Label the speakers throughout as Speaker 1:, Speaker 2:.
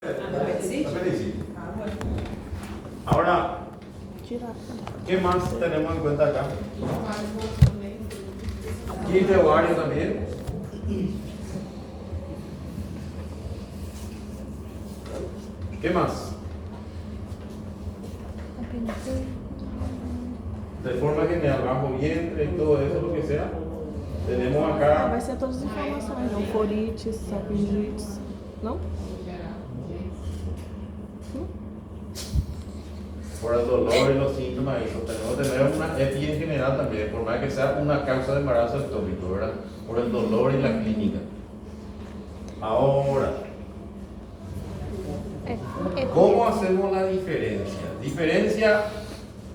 Speaker 1: Apendicitis. Ahora, ¿qué más tenemos en cuenta acá? Kit de ovario también. ¿Qué más? De forma general, bajo vientre y todo eso, lo que sea. Tenemos acá.
Speaker 2: Vai ser todas as informações, não? Corites, apendicites, não?
Speaker 1: Por el dolor y los síntomas, eso. Tenemos que tener una EPI en general también, por más que sea una causa de embarazo ectópico, ¿verdad? Por el dolor y la clínica. Ahora, ¿cómo hacemos la diferencia? Diferencia,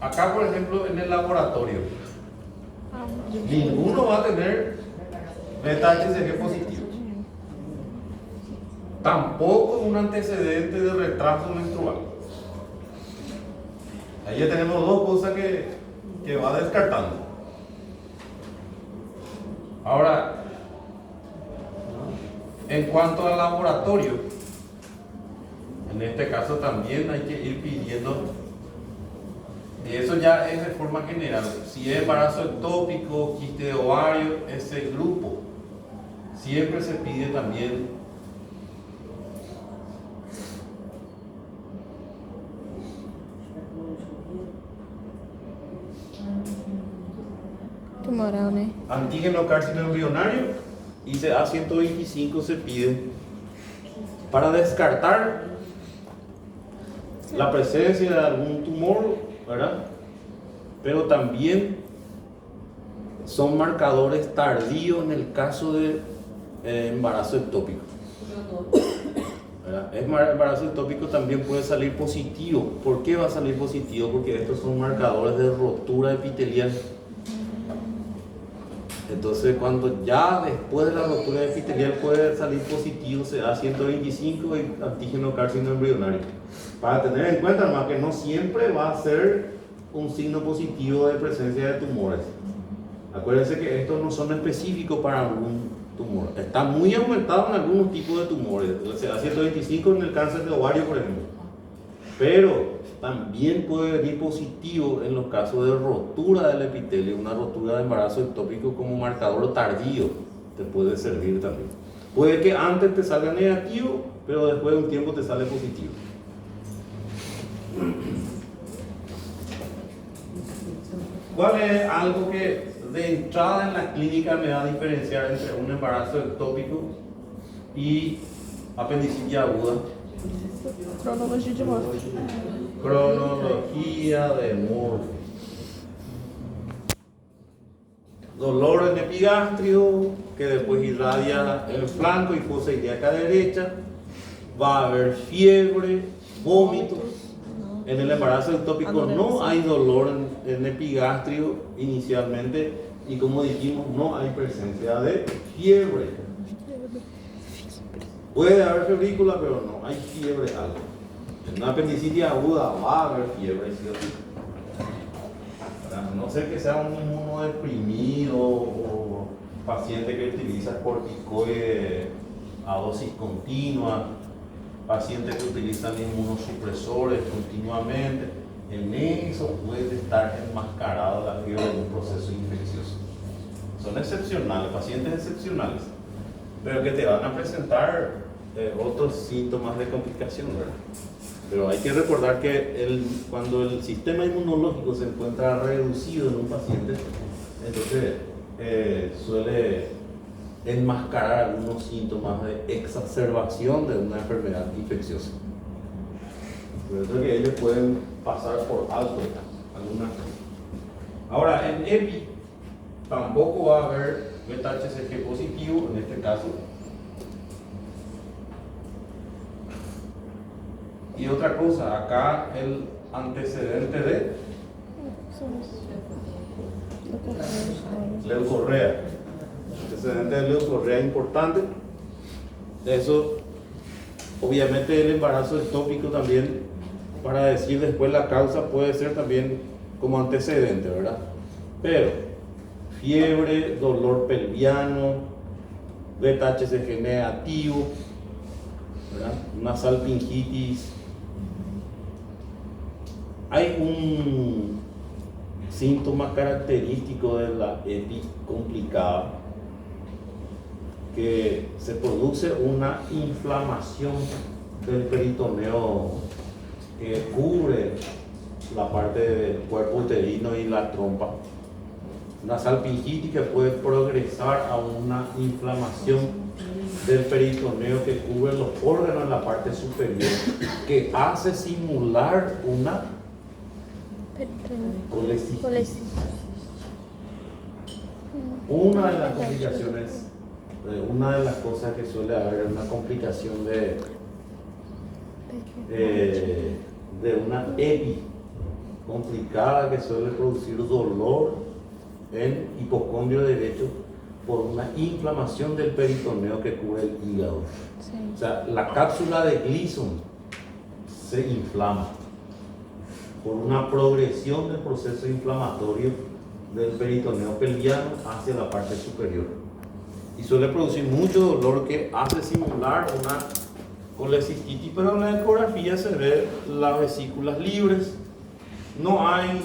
Speaker 1: acá por ejemplo en el laboratorio, ninguno va a tener beta-HCG positivo. Tampoco un antecedente de retraso menstrual. Ahí ya tenemos dos cosas que va descartando. Ahora, en cuanto al laboratorio, en este caso también hay que ir pidiendo, y eso ya es de forma general, si es embarazo ectópico, quiste de ovario, ese grupo, siempre se pide también
Speaker 2: Tumoral, né?
Speaker 1: antígeno carcinoma embrionario y CA125 se pide para descartar la presencia de algún tumor, ¿verdad? Pero también son marcadores tardíos en el caso de embarazo ectópico. ¿Verdad? Embarazo ectópico también puede salir positivo. ¿Por qué va a salir positivo? Porque estos son marcadores de rotura epitelial. Entonces, cuando ya después de la rotura epitelial puede salir positivo, se da 125 y antígeno carcinoma embrionario. Para tener en cuenta, además, que no siempre va a ser un signo positivo de presencia de tumores. Acuérdense que estos no son específicos para algún tumor. Está muy aumentado en algunos tipos de tumores. Se da 125 en el cáncer de ovario, por ejemplo. Pero también puede venir positivo en los casos de rotura del epitelio, una rotura de embarazo ectópico como marcador tardío, te puede servir también. Puede que antes te salga negativo, pero después de un tiempo te sale positivo. ¿Cuál es algo que de entrada en la clínica me va a diferenciar entre un embarazo ectópico y apendicitis aguda?
Speaker 2: Cronologia de morte.
Speaker 1: Cronología de muerte. Dolor en epigastrio, que después irradia el flanco y fosa ilíaca derecha. Va a haber fiebre, vómitos. En el embarazo ectópico no hay dolor en epigastrio inicialmente y, como dijimos, no hay presencia de fiebre. Puede haber febrícula, pero no hay fiebre algo. En una apendicitis aguda va a haber fiebre, sí o sí. A no ser que sea un inmunodeprimido o paciente que utiliza corticoides a dosis continua, pacientes que utilizan inmunosupresores continuamente, en eso puede estar enmascarado la fiebre de un proceso infeccioso. Son excepcionales, pacientes excepcionales, pero que te van a presentar otros síntomas de complicación, ¿verdad? Pero hay que recordar que cuando el sistema inmunológico se encuentra reducido en un paciente, entonces suele enmascarar algunos síntomas de exacerbación de una enfermedad infecciosa. Por eso que ellos pueden pasar por alto algunas cosas. Ahora, en EPI tampoco va a haber beta-HCG positivo en este caso. Y otra cosa, acá el antecedente de leucorrea. Antecedente de leucorrea importante. Eso, obviamente, el embarazo ectópico también, para decir después la causa, puede ser también como antecedente, ¿verdad? Pero fiebre, dolor pelviano, beta-HCG negativo, ¿verdad? Una salpingitis. Hay un síntoma característico de la EPI complicada, que se produce una inflamación del peritoneo que cubre la parte del cuerpo uterino y la trompa. Una salpingitis que puede progresar a una inflamación del peritoneo que cubre los órganos en la parte superior, que hace simular una colecistitis. Una de las complicaciones, una de las cosas que suele haber es una complicación de una EPI complicada que suele producir dolor en hipocondrio derecho por una inflamación del peritoneo que cubre el hígado.
Speaker 2: Sí.
Speaker 1: O sea, la cápsula de Gleason se inflama por una progresión del proceso inflamatorio del peritoneo pelviano hacia la parte superior. Y suele producir mucho dolor que hace simular una colecistitis, pero en la ecografía se ve las vesículas libres, no hay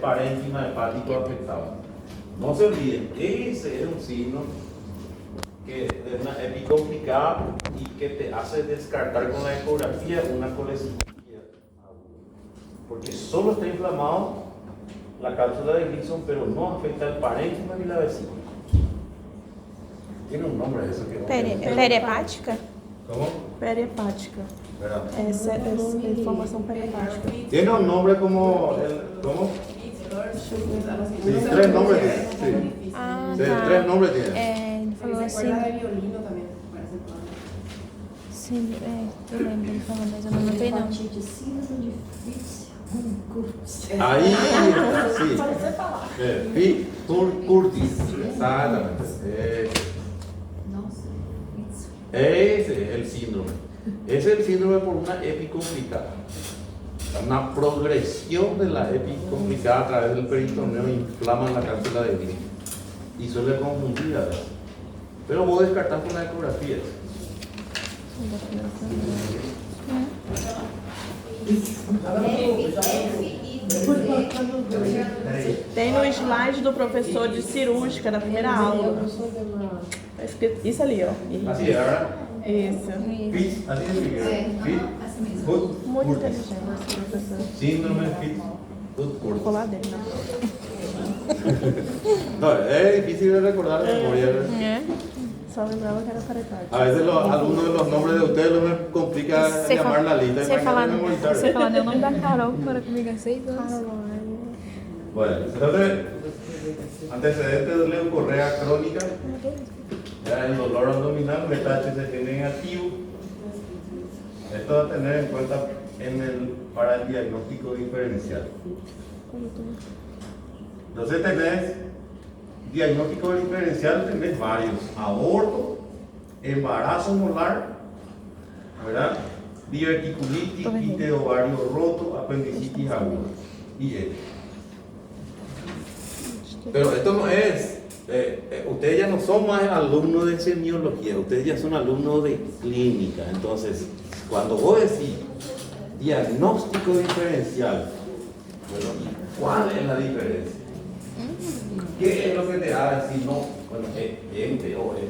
Speaker 1: parénquima hepático afectado. No se olviden, ese es un signo que es una EPI complicada y que te hace descartar con la ecografía una colecistitis, porque solo está inflamado la cápsula de Gleason, pero no afecta el parénquima ni la vesícula. Tiene un nombre eso que
Speaker 2: Perihepática?
Speaker 1: ¿Cómo?
Speaker 2: Perihepática.
Speaker 1: ¿Verdad?
Speaker 2: Essa é inflamação perihepática.
Speaker 1: Tiene un nombre como ¿cómo? Sí, tres nombres tiene. Sí.
Speaker 2: Ah,
Speaker 1: Sí,
Speaker 2: tá.
Speaker 1: tres nombres tiene.
Speaker 2: Ele falou assim.
Speaker 3: violino também, parece plano.
Speaker 2: Sim, eu lembro ele falando, mas eu não notei não.
Speaker 3: Síndrome de Fitz-Curtis.
Speaker 1: Ahí está, sí. Fitz-Curtis, exactamente.
Speaker 3: Nossa,
Speaker 1: Ese es el síndrome. Ese es el síndrome por una EPI complicada. Una progresión de la EPI complicada a través del peritoneo inflama la cápsula de Gleason y suele confundir a veces. Pero vos descartás con la ecografía.
Speaker 2: Tem no slide do professor de cirúrgica da primeira aula. Tá escrito isso ali, ó.
Speaker 1: Así es, ¿verdad?
Speaker 2: Isso.
Speaker 1: Fitz, así es.
Speaker 3: assim
Speaker 2: Muito
Speaker 1: Fitz-Curtis.
Speaker 2: inteligente esse professor.
Speaker 1: Síndrome Fitz-Curtis.
Speaker 2: Ficou lá dentro.
Speaker 1: No, es difícil de recordar de memoria.
Speaker 2: É. Só lembrava que era perihepática.
Speaker 1: A veces algunos de los nombres de ustedes lo me complica llamar la lista.
Speaker 2: Você falar
Speaker 1: Memorizar.
Speaker 2: o nome da Carol, que mora comigo há 6 anos.
Speaker 1: Bueno, entonces, antecedentes de leucorrea crónica, ya el dolor abdominal, metástasis negativo. Esto va a tener en cuenta para el diagnóstico diferencial. Entonces tenés diagnóstico diferencial, tenés varios: aborto, embarazo molar, ¿verdad? Diverticulitis, quiste de ovario roto, apendicitis aguda y esto. Pero esto no es, ustedes ya no son más alumnos de semiología, ustedes ya son alumnos de clínica. Entonces, cuando vos decís diagnóstico diferencial, bueno, ¿cuál es la diferencia? ¿Qué es lo que te va a decir? No, bueno, es o es.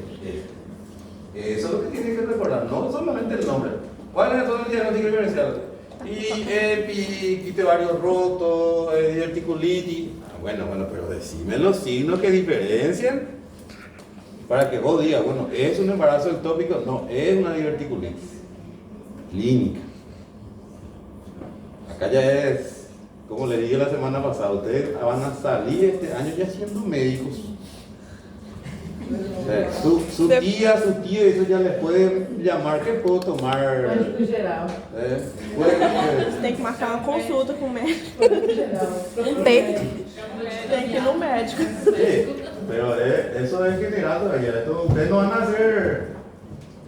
Speaker 1: Eso es lo que tienen que recordar, no solamente el nombre. ¿Cuál es el diagnóstico diferencial? Y EPI, quiste varios rotos, diverticulitis. Bueno, pero decime los signos que diferencian para que vos digas, bueno, ¿es un embarazo ectópico? No, es una diverticulitis clínica. Acá ya es, como le dije la semana pasada, ustedes van a salir este año ya siendo médicos. Su tía, su tío, eso ya les pueden llamar, que puedo tomar.
Speaker 3: Médico geral.
Speaker 2: Você tem que marcar uma consulta com o médico.
Speaker 3: Médico geral.
Speaker 2: Tem que ir no médico.
Speaker 1: Sí, pero eso es general todavía. Ustedes no van a hacer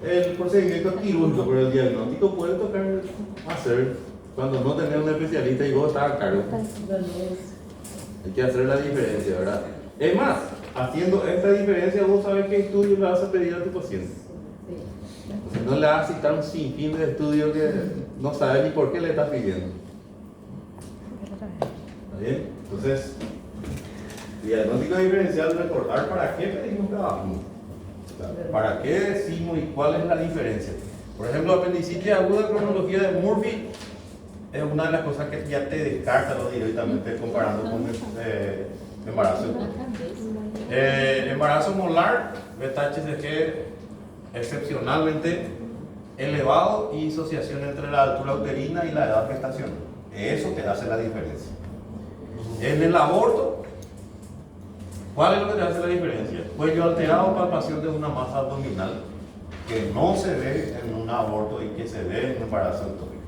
Speaker 1: el procedimiento quirúrgico, pero el diagnóstico puede tocar hacer cuando no tenés un especialista y vos estás a cargo. Hay que hacer la diferencia, ¿verdad? Es más, haciendo esta diferencia, vos sabes qué estudio le vas a pedir a tu paciente. Si no le vas a citar un sinfín de estudios que no sabe ni por qué le estás pidiendo. ¿Está bien? Entonces, diagnóstico diferencial, recordar para qué pedimos cada uno. O sea, ¿para qué decimos y cuál es la diferencia? Por ejemplo, apendicitis aguda, cronología de Murphy, es una de las cosas que ya te descarta directamente comparando con embarazo. Embarazo molar, beta-HCG excepcionalmente elevado y disociación entre la altura uterina y la edad gestacional. Eso te hace la diferencia. En el aborto, ¿cuál es lo que te hace la diferencia? Cuello alterado, palpación de una masa abdominal que no se ve en un aborto y que se ve en un embarazo ectópico.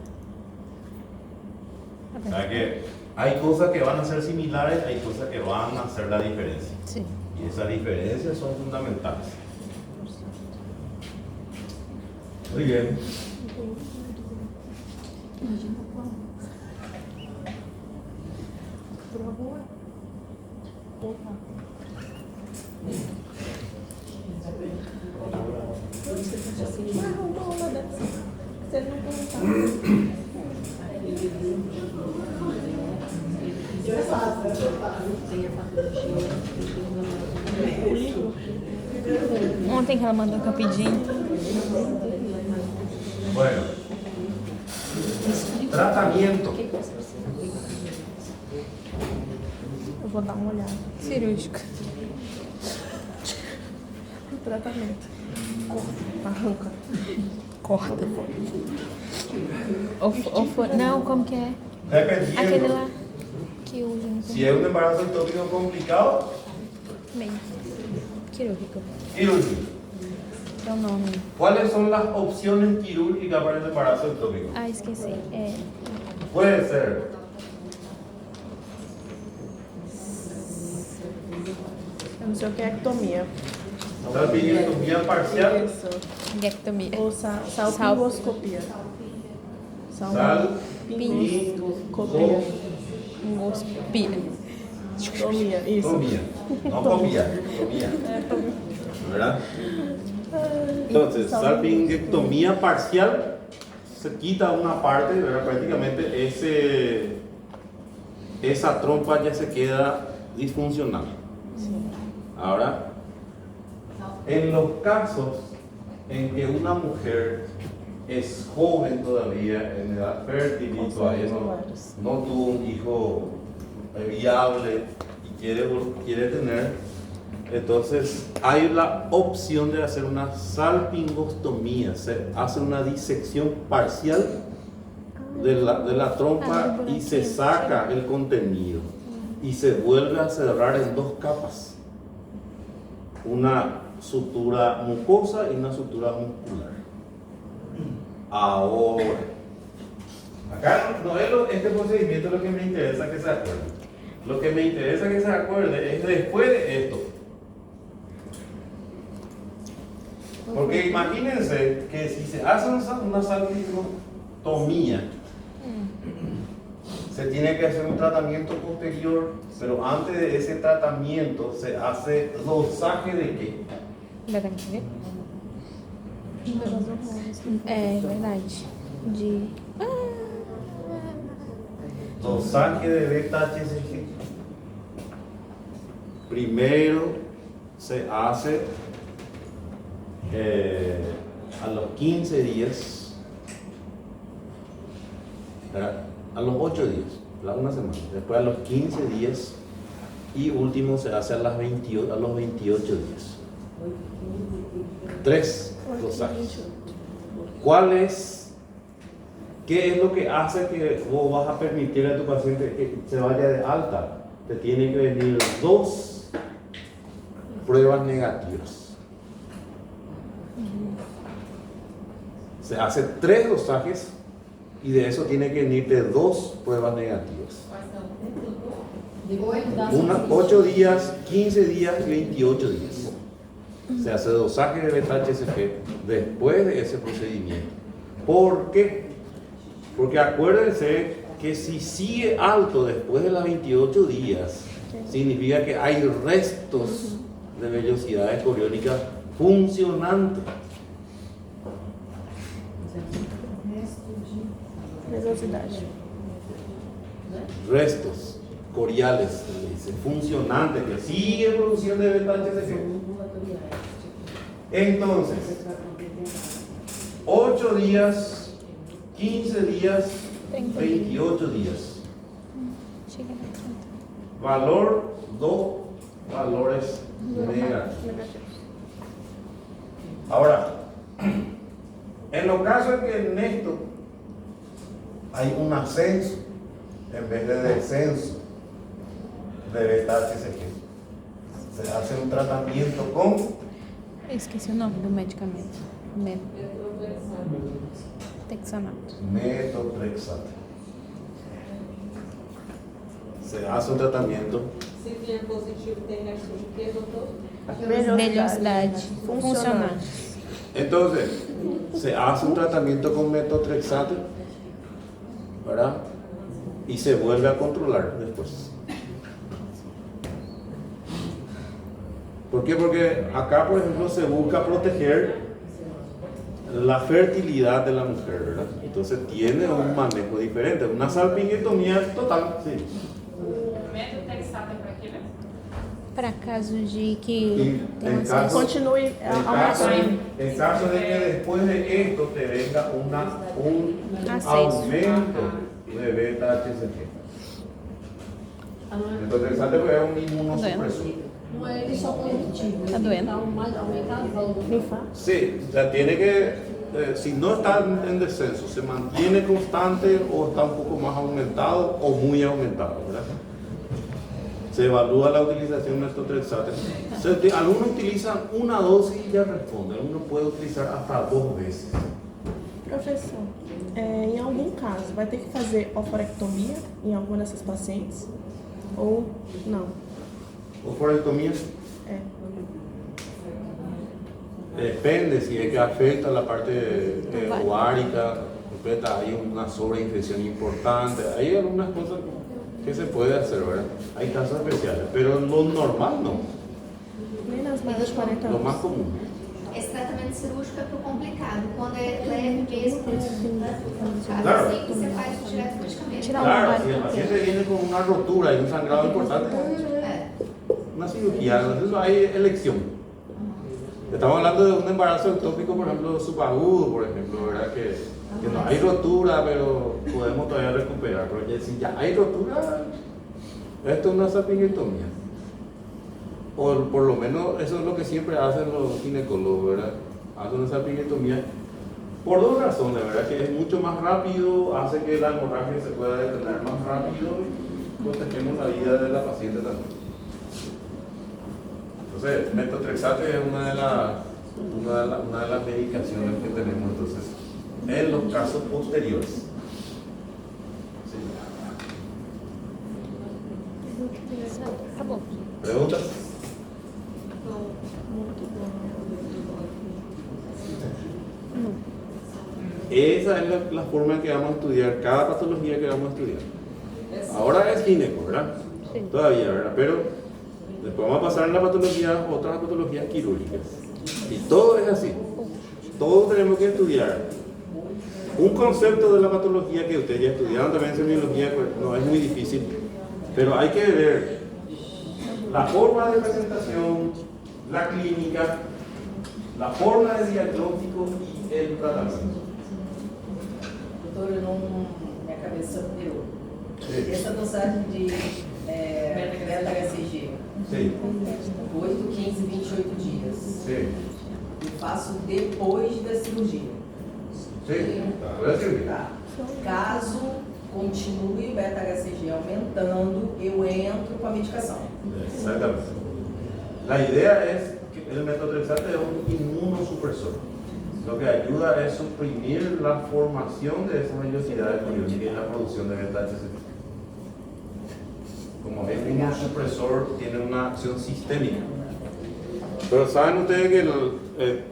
Speaker 1: O sea que hay cosas que van a ser similares, hay cosas que van a hacer la diferencia.
Speaker 2: Sí.
Speaker 1: Y esas diferencias son fundamentales. Muy bien.
Speaker 4: Ontem que ela mandou que eu pedi.
Speaker 1: Bueno. Tratamiento.
Speaker 2: Eu vou dar uma olhada.
Speaker 4: Cirúrgica.
Speaker 2: O tratamento. Arranca.
Speaker 4: Corta. Não, como que é?
Speaker 1: Dependiendo.
Speaker 4: Aquele lá que usa no
Speaker 1: Si es un embarazo ectópico complicado,
Speaker 4: meio. Quirúrgico.
Speaker 1: quirúrgico.
Speaker 4: É o nome.
Speaker 1: ¿Cuáles son las opciones quirúrgicas para el embarazo ectópico?
Speaker 4: Ah, esqueci. É.
Speaker 1: Puede ser
Speaker 2: Eu não sei o que é ectomia.
Speaker 1: salpingectomía parcial,
Speaker 2: Isso.
Speaker 4: Gectomia.
Speaker 2: Ou salpingoscopia. Salpingoscopia.
Speaker 4: Ngospia.
Speaker 2: Tomia, isso.
Speaker 1: tomía, no copia, tomía, ¿verdad? Entonces, salpingectomía parcial, se quita una parte, ¿verdad? Prácticamente esa trompa ya se queda disfuncional. Ahora, en los casos en que una mujer es joven todavía, en edad fértil y todavía no tuvo un hijo viable y quiere tener, entonces hay la opción de hacer una salpingostomía, se hace una disección parcial de la trompa y se saca el contenido y se vuelve a cerrar en dos capas, una sutura mucosa y una sutura muscular. Ahora, acá no es este procedimiento lo que me interesa que se acuerde. Lo que me interesa que se acuerde es después de esto. Porque imagínense que si se hace una salpingostomía, se tiene que hacer un tratamiento posterior, pero antes de ese tratamiento se hace dosaje de qué?
Speaker 4: Verdade. É verdade. De.
Speaker 1: Dosaje de beta-HCG. Primero se hace a los 15 días, ¿verdad? A los 8 días, una semana. Después a los 15 días y último se hace a los 28 días. 3 dosajes. ¿Qué es lo que hace que vos vas a permitir a tu paciente que se vaya de alta? Te tienen que venir 2 pruebas negativas. Se hace 3 dosajes y de eso tiene que venirte 2 pruebas negativas. 8 días, 15 días y 28 días. Se hace dosaje de beta-HCG después de ese procedimiento. ¿Por qué? Porque acuérdense que si sigue alto después de los 28 días, significa que hay restos de vellosidades coriónicas funcionantes.
Speaker 2: Velocidade.
Speaker 1: Restos coriales, se dice, funcionantes, que siguen produciendo beta-HCG. Entonces, 8 días, 15 días, 28 días.
Speaker 4: Chega na 30.
Speaker 1: Valor, 2 valores negativos. Ahora, en los casos en que en esto hay un ascenso en vez de descenso de beta-HCG, se hace un tratamiento con
Speaker 4: Eu esqueci o nome do medicamento. Texanato.
Speaker 1: metotrexato. Se hace un tratamiento
Speaker 5: Se vier positivo, tem resto de quê, doutor?
Speaker 4: Velocidade. Funcional.
Speaker 1: Entonces, se hace un tratamiento con metotrexato, ¿verdad? Y se vuelve a controlar después. ¿Por qué? Porque acá, por ejemplo, se busca proteger la fertilidad de la mujer, ¿verdad? Entonces tiene un manejo diferente, una salpingotomía total, sí.
Speaker 6: Metotrexato é para quê, né?
Speaker 4: Para casos de que
Speaker 1: Y
Speaker 4: tem
Speaker 1: en
Speaker 4: acesso.
Speaker 1: caso,
Speaker 2: Continue
Speaker 1: en caso de que después de esto te venga un
Speaker 4: Ascenso.
Speaker 1: aumento de beta-HCG. Metotrexato é um imunosupresor.
Speaker 3: Não é ele só positivo.
Speaker 4: Tá doendo?
Speaker 3: Então, mais aumentado.
Speaker 1: Sí, o sea, tiene que, si no está en descenso, se mantiene constante o está un poco más aumentado o muy aumentado, ¿verdad? Se evalúa la utilización de metotrexato. Algunos utilizan una dosis y ya responde, algunos puede utilizar hasta 2 veces.
Speaker 2: Professor, em algum caso, vai ter que fazer oforectomia em alguma dessas pacientes? Ou não?
Speaker 1: Oforectomía
Speaker 2: É.
Speaker 1: depende si es que afecta la parte ovárica, completa, hay una sobreinfección importante, hay algunas cosas que se puede hacer, ¿verdad? Hay casos especiales, pero lo normal no,
Speaker 2: Nem nas mais de 40
Speaker 1: lo
Speaker 2: anos.
Speaker 1: más común.
Speaker 7: Esse tratamento cirúrgico é pro complicado. Quando é leve mesmo, caso
Speaker 1: Claro.
Speaker 7: assim, você faz direto medicamento.
Speaker 4: Tirar o
Speaker 1: Claro,
Speaker 4: ovário
Speaker 1: si el
Speaker 4: inteiro.
Speaker 1: paciente viene con una rotura y un sangrado importante,
Speaker 7: É.
Speaker 1: una cirugía, entonces hay elección. Estamos hablando de un embarazo ectópico, por ejemplo, subagudo, por ejemplo, ¿verdad? Que no hay rotura, pero podemos todavía recuperar. Pero si ya hay rotura, esto es una salpingotomía. O por lo menos eso es lo que siempre hacen los ginecólogos, ¿verdad? Hacen una salpingotomía por 2 razones, ¿verdad? Que es mucho más rápido, hace que la hemorragia se pueda detener más rápido y protegemos la vida de la paciente también. Entonces, metotrexato es una de las medicaciones que tenemos entonces en los casos posteriores. Sí.
Speaker 4: Acabou.
Speaker 1: ¿Preguntas? Esa es la forma en que vamos a estudiar cada patología que vamos a estudiar. Ahora es gineco, ¿verdad?
Speaker 4: Sí.
Speaker 1: Todavía, ¿verdad? Pero después vamos a pasar en la patología, otras patologías quirúrgicas. Y todo es así. Todos tenemos que estudiar un concepto de la patología que ustedes ya estudiaron también en semiología, pues no es muy difícil, pero hay que ver la forma de presentación, la clínica, la forma de diagnóstico y el tratamiento.
Speaker 8: Doutor, eu não, minha cabeça pirou.
Speaker 1: Sí.
Speaker 8: Essa dosagem de beta-HCG,
Speaker 1: Sí,
Speaker 8: 8, 15, 28 dias,
Speaker 1: sí,
Speaker 8: eu faço depois da cirurgia.
Speaker 1: sí. Puede servir.
Speaker 8: Tá. Caso continue o beta-HCG aumentando, eu entro com a medicação.
Speaker 1: Exactamente. La idea es que el metotrexato es un inmunosupresor. Lo que ayuda es suprimir la formación de esas vellosidades coriónicas y la producción de beta-HCG. Como es inmunosupresor, tiene una acción sistémica. Pero saben ustedes que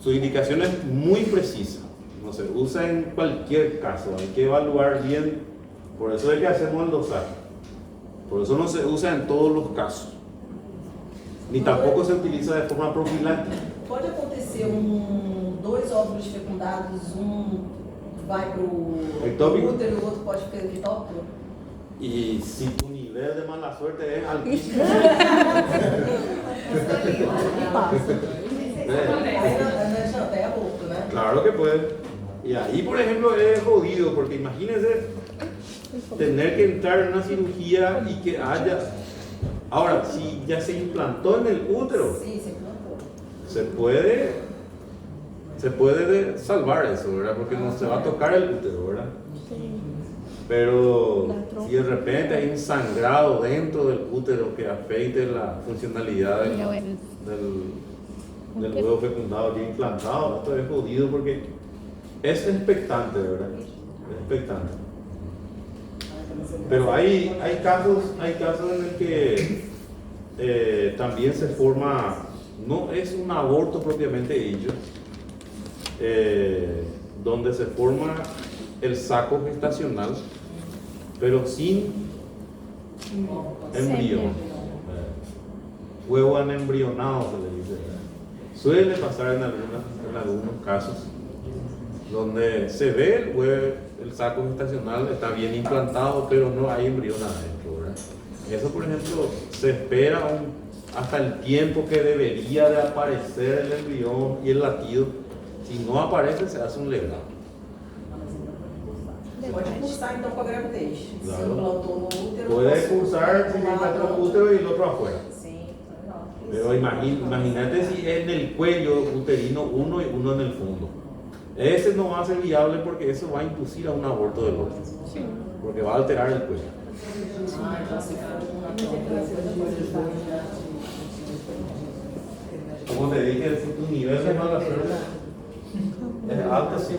Speaker 1: su indicación es muy precisa. No se usa en cualquier caso, hay que evaluar bien. Por eso es que hacemos el dosaje. Por eso no se usa en todos los casos. Ni tampoco se utiliza de forma profiláctica.
Speaker 8: Pode acontecer 2 óvulos fecundados, vai pro
Speaker 1: Ectópico?
Speaker 8: útero e o outro pode ficar ectópico?
Speaker 1: Y si tu nivel de mala suerte es altísimo,
Speaker 8: Aí não adianta, é aborto, né?
Speaker 1: claro que puede. Y ahí, por ejemplo, es jodido, porque imagínense tener que entrar en una cirugía y que haya... Ahora, si ya se implantó en el útero,
Speaker 8: Sim, se implantou.
Speaker 1: se puede salvar eso, ¿verdad? Porque no se va a tocar el útero, ¿verdad?
Speaker 2: Sim.
Speaker 1: Pero si de repente hay un sangrado dentro del útero que afecte la funcionalidad del huevo fecundado ya implantado, esto es jodido porque es expectante, ¿verdad? Es expectante. Pero hay casos en el que también se forma, no es un aborto propiamente dicho, donde se forma el saco gestacional, pero sin embrión. Huevo anembrionado se le dice. Suele pasar en algunos casos donde se ve el saco gestacional, está bien implantado, pero no hay embrión adentro, ¿verdad? Eso, por ejemplo, se espera hasta el tiempo que debería de aparecer el embrión y el latido. Si no aparece, se hace un legrado.
Speaker 8: Pode cursar então com a gravidez. Se
Speaker 1: Claro.
Speaker 8: implantou no útero.
Speaker 1: Puede
Speaker 8: posso
Speaker 1: cursar si se encuentra un útero y el otro afuera.
Speaker 8: Sim.
Speaker 1: Pero imagínate si en el cuello uterino uno y uno en el fondo. Ese no va a ser viable porque eso va a inducir a un aborto del otro. Porque va a alterar el cuello.
Speaker 8: Ah, então se for
Speaker 1: Como te dije, si tu nivel de mala suerte es alto, sí.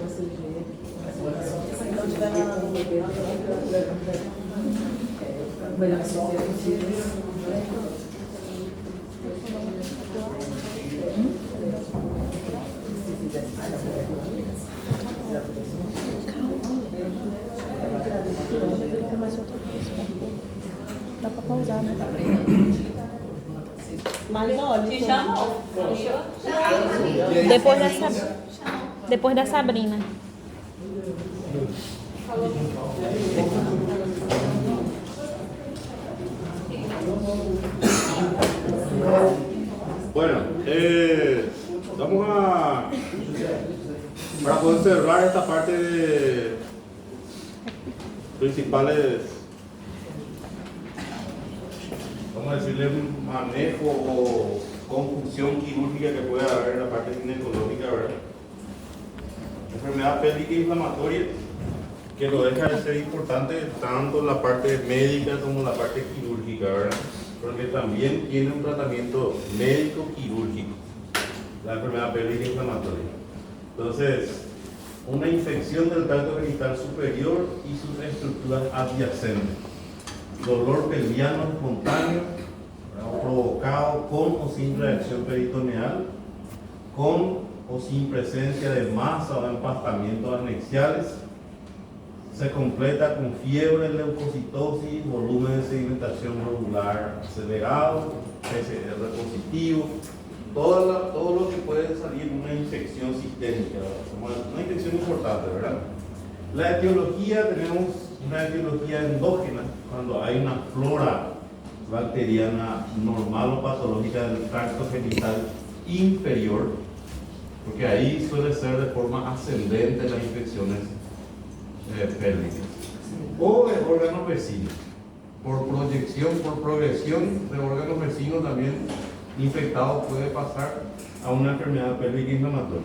Speaker 2: Dá pra pausar, né? Mas olha,
Speaker 5: Te chamou.
Speaker 4: Depois da Sabrina.
Speaker 1: Bueno, vamos para poder cerrar esta parte de principales, vamos a decirle, manejo o confusión quirúrgica que puede haber en la parte ginecológica, ¿verdad? Enfermedad pélvica inflamatoria, que lo deja de ser importante tanto en la parte médica como en la parte quirúrgica, ¿verdad? Porque también tiene un tratamiento médico quirúrgico, la enfermedad pélvica inflamatoria. Entonces, una infección del tracto genital superior y sus estructuras adyacentes, dolor pelviano espontáneo, ¿verdad? Provocado con o sin reacción peritoneal, con o sin presencia de masa o empastamientos anexiales. Se completa con fiebre, leucocitosis, volumen de sedimentación regular acelerado, PCR positivo, todo lo que puede salir una infección sistémica, una infección importante, ¿verdad? La etiología, tenemos una etiología endógena, cuando hay una flora bacteriana normal o patológica del tracto genital inferior, porque ahí suele ser de forma ascendente las infecciones pélvicas, o de órganos vecinos, por proyección, por progresión de órganos vecinos también infectados puede pasar a una enfermedad pélvica inflamatoria.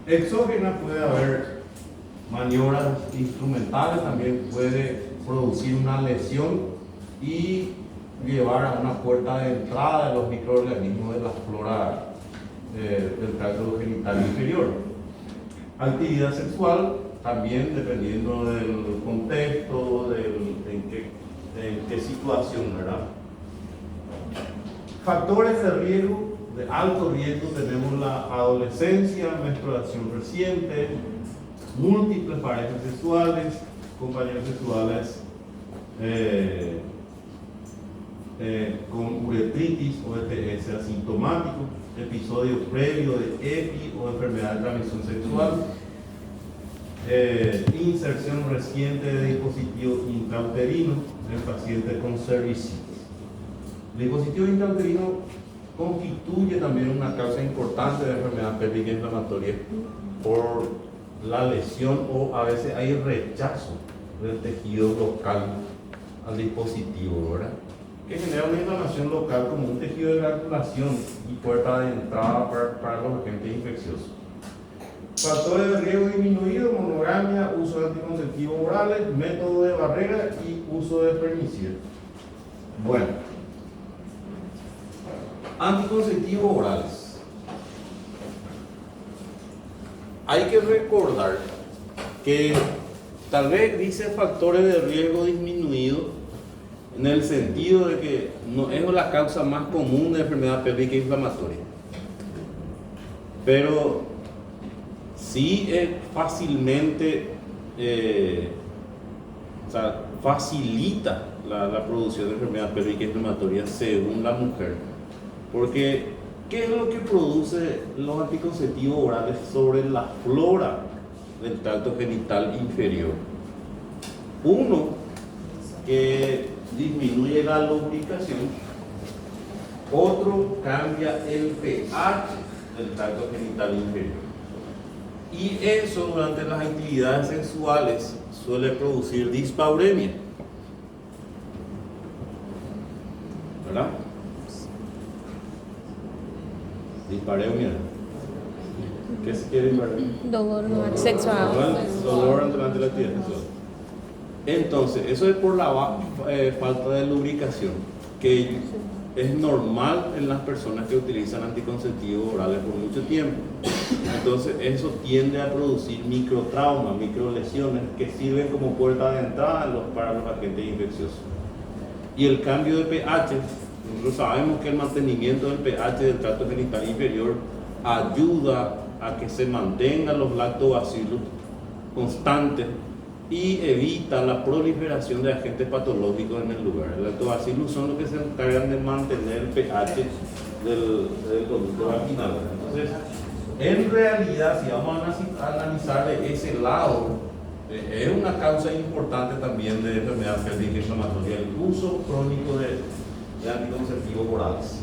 Speaker 1: Exógena puede haber maniobras instrumentales, también puede producir una lesión y llevar a una puerta de entrada de los microorganismos de la flora del tracto genital inferior. Actividad sexual, también dependiendo del contexto, en qué situación, ¿verdad? Factores de riesgo, de alto riesgo, tenemos la adolescencia, menstruación reciente, múltiples parejas sexuales, compañeros sexuales con uretritis o ETS asintomático, episodio previo de EPI o enfermedad de transmisión sexual, inserción reciente de dispositivos intrauterinos en pacientes con cervicitis. El dispositivo intrauterino constituye también una causa importante de enfermedad pélvica inflamatoria por la lesión o a veces hay rechazo del tejido local al dispositivo, ¿verdad? Que genera una inflamación local como un tejido de granulación y puerta de entrada para los agentes infecciosos. Factores de riesgo disminuido, monogamia, uso de anticonceptivos orales, método de barrera y uso de espermicida. Bueno, anticonceptivos orales. Hay que recordar que tal vez dice factores de riesgo disminuido en el sentido de que no es la causa más común de enfermedad pélvica inflamatoria, pero sí fácilmente facilita la producción de enfermedad pélvica inflamatoria según la mujer, porque ¿qué es lo que produce los anticonceptivos orales sobre la flora del tracto genital inferior? Uno, que disminuye la lubricación. Otro, cambia el pH del tracto genital inferior. Y eso durante las actividades sexuales suele producir dispauremia, ¿verdad? Dispareunia. ¿Qué se quiere dispareunia?
Speaker 4: Dolor sexual.
Speaker 1: Dolor durante la actividad sexual. Entonces, eso es por la falta de lubricación, que es normal en las personas que utilizan anticonceptivos orales por mucho tiempo. Entonces, eso tiende a producir microtraumas, microlesiones que sirven como puerta de entrada para los agentes infecciosos. Y el cambio de pH, nosotros sabemos que el mantenimiento del pH del tracto genital inferior ayuda a que se mantengan los lactobacilos constantes y evita la proliferación de agentes patológicos en el lugar. Los lactobacillus son los que se encargan de mantener el pH del conducto vaginal. Entonces, en realidad, si vamos a analizar de ese lado, es una causa importante también de enfermedad pélvica inflamatoria, el uso crónico de anticonceptivos orales.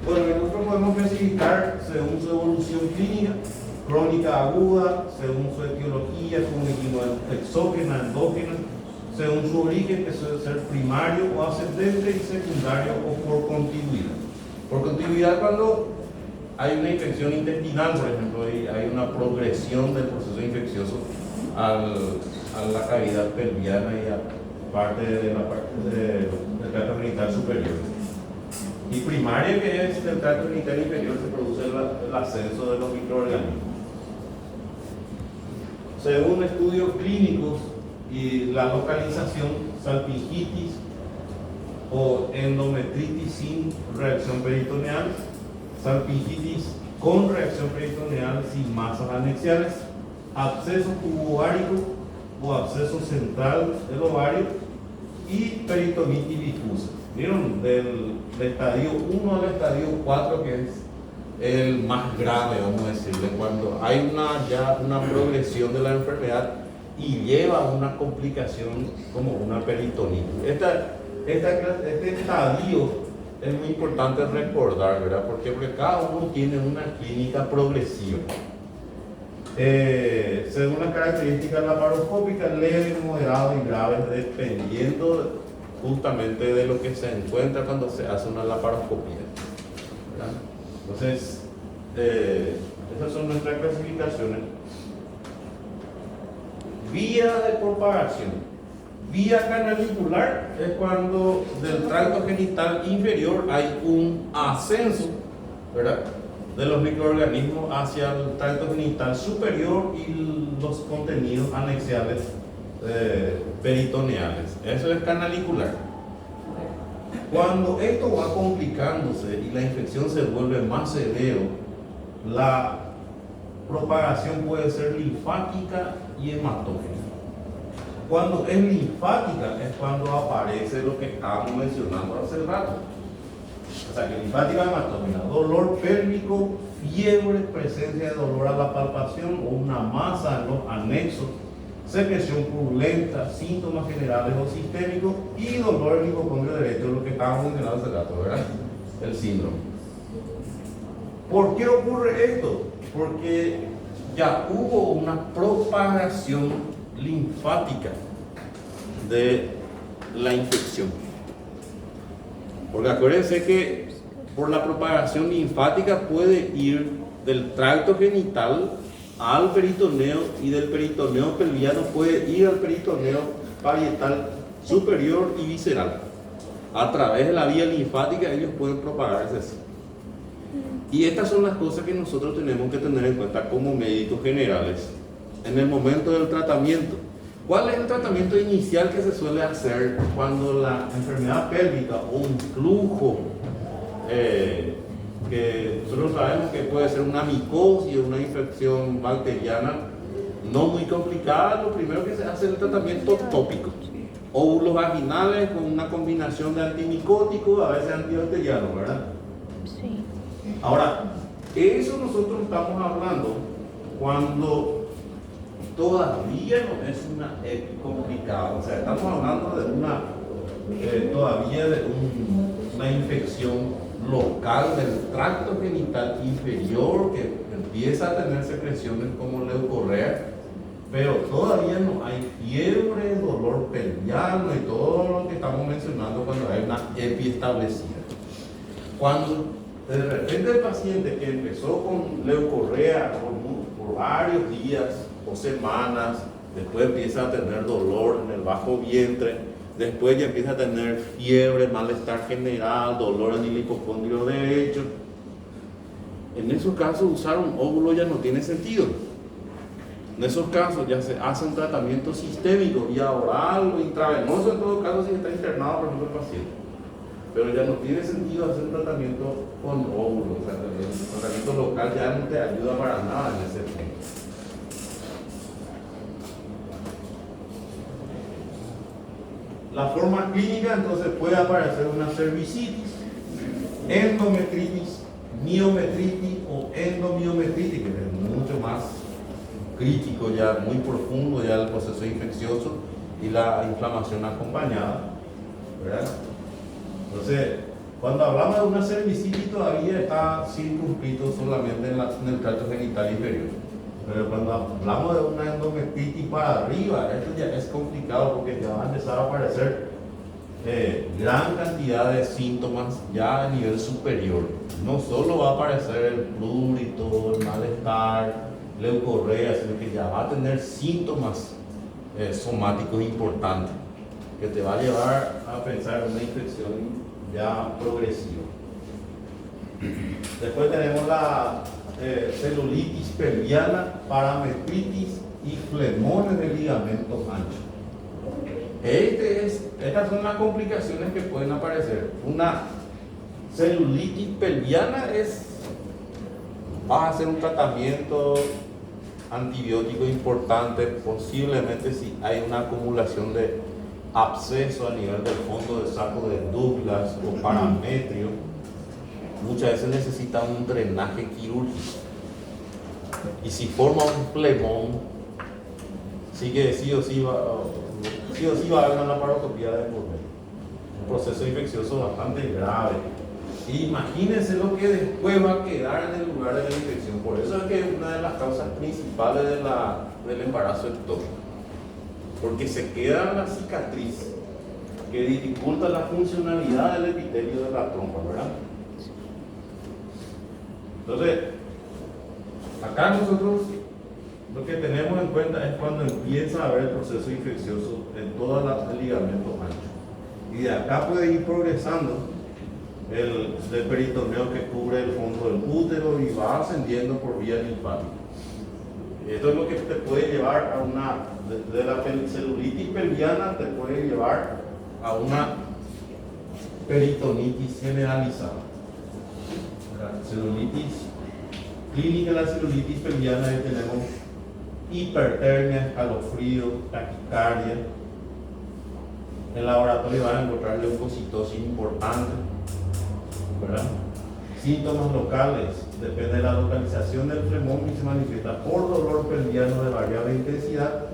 Speaker 1: Bueno, nosotros podemos clasificar según su evolución clínica, crónica aguda, según su etiología, como dijimos, exógena, endógena, según su origen, que suele ser primario o ascendente, y secundario o por continuidad. Por continuidad, cuando hay una infección intestinal, por ejemplo, hay una progresión del proceso infeccioso a la cavidad pelviana y a parte del tracto genital superior. Y primaria, que es el tracto genital inferior, se produce el ascenso de los microorganismos. Según estudios clínicos y la localización, salpingitis o endometritis sin reacción peritoneal, salpingitis con reacción peritoneal sin masas anexiales, absceso tubovárico o absceso central del ovario y peritonitis difusa. ¿Vieron? Del estadio 1 al estadio 4, que es el más grave, vamos a decirle, cuando hay ya una progresión de la enfermedad y lleva a una complicación como una peritonitis. Este estadio es muy importante recordar, ¿verdad? Porque cada uno tiene una clínica progresiva. Según las características laparoscópicas, leve, moderado y grave, dependiendo justamente de lo que se encuentra cuando se hace una laparoscopía, ¿verdad? Entonces, esas son nuestras clasificaciones. Vía de propagación. Vía canalicular es cuando del tracto genital inferior hay un ascenso, ¿verdad?, de los microorganismos hacia el tracto genital superior y los contenidos anexiales peritoneales. Eso es canalicular. Cuando esto va complicándose y la infección se vuelve más severo, la propagación puede ser linfática y hematógena. Cuando es linfática es cuando aparece lo que estábamos mencionando hace rato. O sea, que linfática y hematógena, dolor pélvico fiebre, presencia de dolor a la palpación o una masa en los anexos, secreción purulenta, síntomas generales o sistémicos y dolor en el hipocondrio derecho, lo que estábamos mencionando hace rato, ¿verdad? El síndrome. ¿Por qué ocurre esto? Porque ya hubo una propagación linfática de la infección. Porque acuérdense que por la propagación linfática puede ir del tracto genital al peritoneo y del peritoneo pelviano puede ir al peritoneo parietal superior y visceral. A través de la vía linfática ellos pueden propagarse así. Y estas son las cosas que nosotros tenemos que tener en cuenta como médicos generales en el momento del tratamiento. ¿Cuál es el tratamiento inicial que se suele hacer cuando la enfermedad pélvica o un flujo que nosotros sabemos que puede ser una micosis o una infección bacteriana no muy complicada? Lo primero que se hace es el tratamiento tópico. Óvulos vaginales con una combinación de antimicóticos, a veces antibacterianos, ¿verdad?
Speaker 4: Sí.
Speaker 1: Ahora, eso nosotros estamos hablando cuando todavía no es una EPI complicada, o sea, estamos hablando de todavía de una infección local del tracto genital inferior que empieza a tener secreciones como leucorrea, pero todavía no hay fiebre, dolor pelviano y todo lo que estamos mencionando cuando hay una EPI establecida. Cuando de repente el paciente que empezó con leucorrea por varios días o semanas, después empieza a tener dolor en el bajo vientre, después ya empieza a tener fiebre, malestar general, dolor en el hipocondrio derecho. En esos casos usar un óvulo ya no tiene sentido. En esos casos ya se hace un tratamiento sistémico, vía oral o intravenoso, en todo caso si está internado por ejemplo el paciente. Pero ya no tiene sentido hacer un tratamiento con óvulos, o sea, el tratamiento local ya no te ayuda para nada en ese punto. La forma clínica entonces puede aparecer una cervicitis, endometritis, miometritis o endomiometritis, que es mucho más crítico ya, muy profundo ya el proceso infeccioso y la inflamación acompañada, ¿verdad? Entonces, cuando hablamos de una cervicitis todavía está circunscrito solamente en el tracto genital inferior. Pero cuando hablamos de una endometritis para arriba, esto ya es complicado porque ya va a empezar a aparecer gran cantidad de síntomas ya a nivel superior. No solo va a aparecer el prurito, el malestar, leucorrea, sino que ya va a tener síntomas somáticos importantes que te va a llevar a pensar en una infección ya progresiva. Después tenemos la celulitis pelviana, parametritis y flemones de ligamentos anchos. Estas son las complicaciones que pueden aparecer. Una celulitis pelviana vas a hacer un tratamiento antibiótico importante, posiblemente si hay una acumulación de absceso a nivel del fondo de saco de Douglas o parametrio. Muchas veces necesita un drenaje quirúrgico. Y si forma un flemón, sí o sí va a haber una laparoscopía de por medio. Un proceso infeccioso bastante grave. Imagínense lo que después va a quedar en el lugar de la infección. Por eso es que es una de las causas principales del embarazo ectópico. Porque se queda la cicatriz que dificulta la funcionalidad del epitelio de la trompa, ¿verdad? Entonces, acá nosotros lo que tenemos en cuenta es cuando empieza a haber el proceso infeccioso en todos los ligamentos anchos. Y de acá puede ir progresando el peritoneo que cubre el fondo del útero y va ascendiendo por vía linfática. Esto es lo que te puede llevar a de la celulitis pelviana te puede llevar a una peritonitis generalizada. La celulitis clínica de la celulitis pelviana, ahí tenemos hipertermia, escalofrío, taquicardia. En el laboratorio van a encontrar leucocitosis importante, ¿verdad? Síntomas locales. Depende de la localización del flemón y se manifiesta por dolor pelviano de variable intensidad.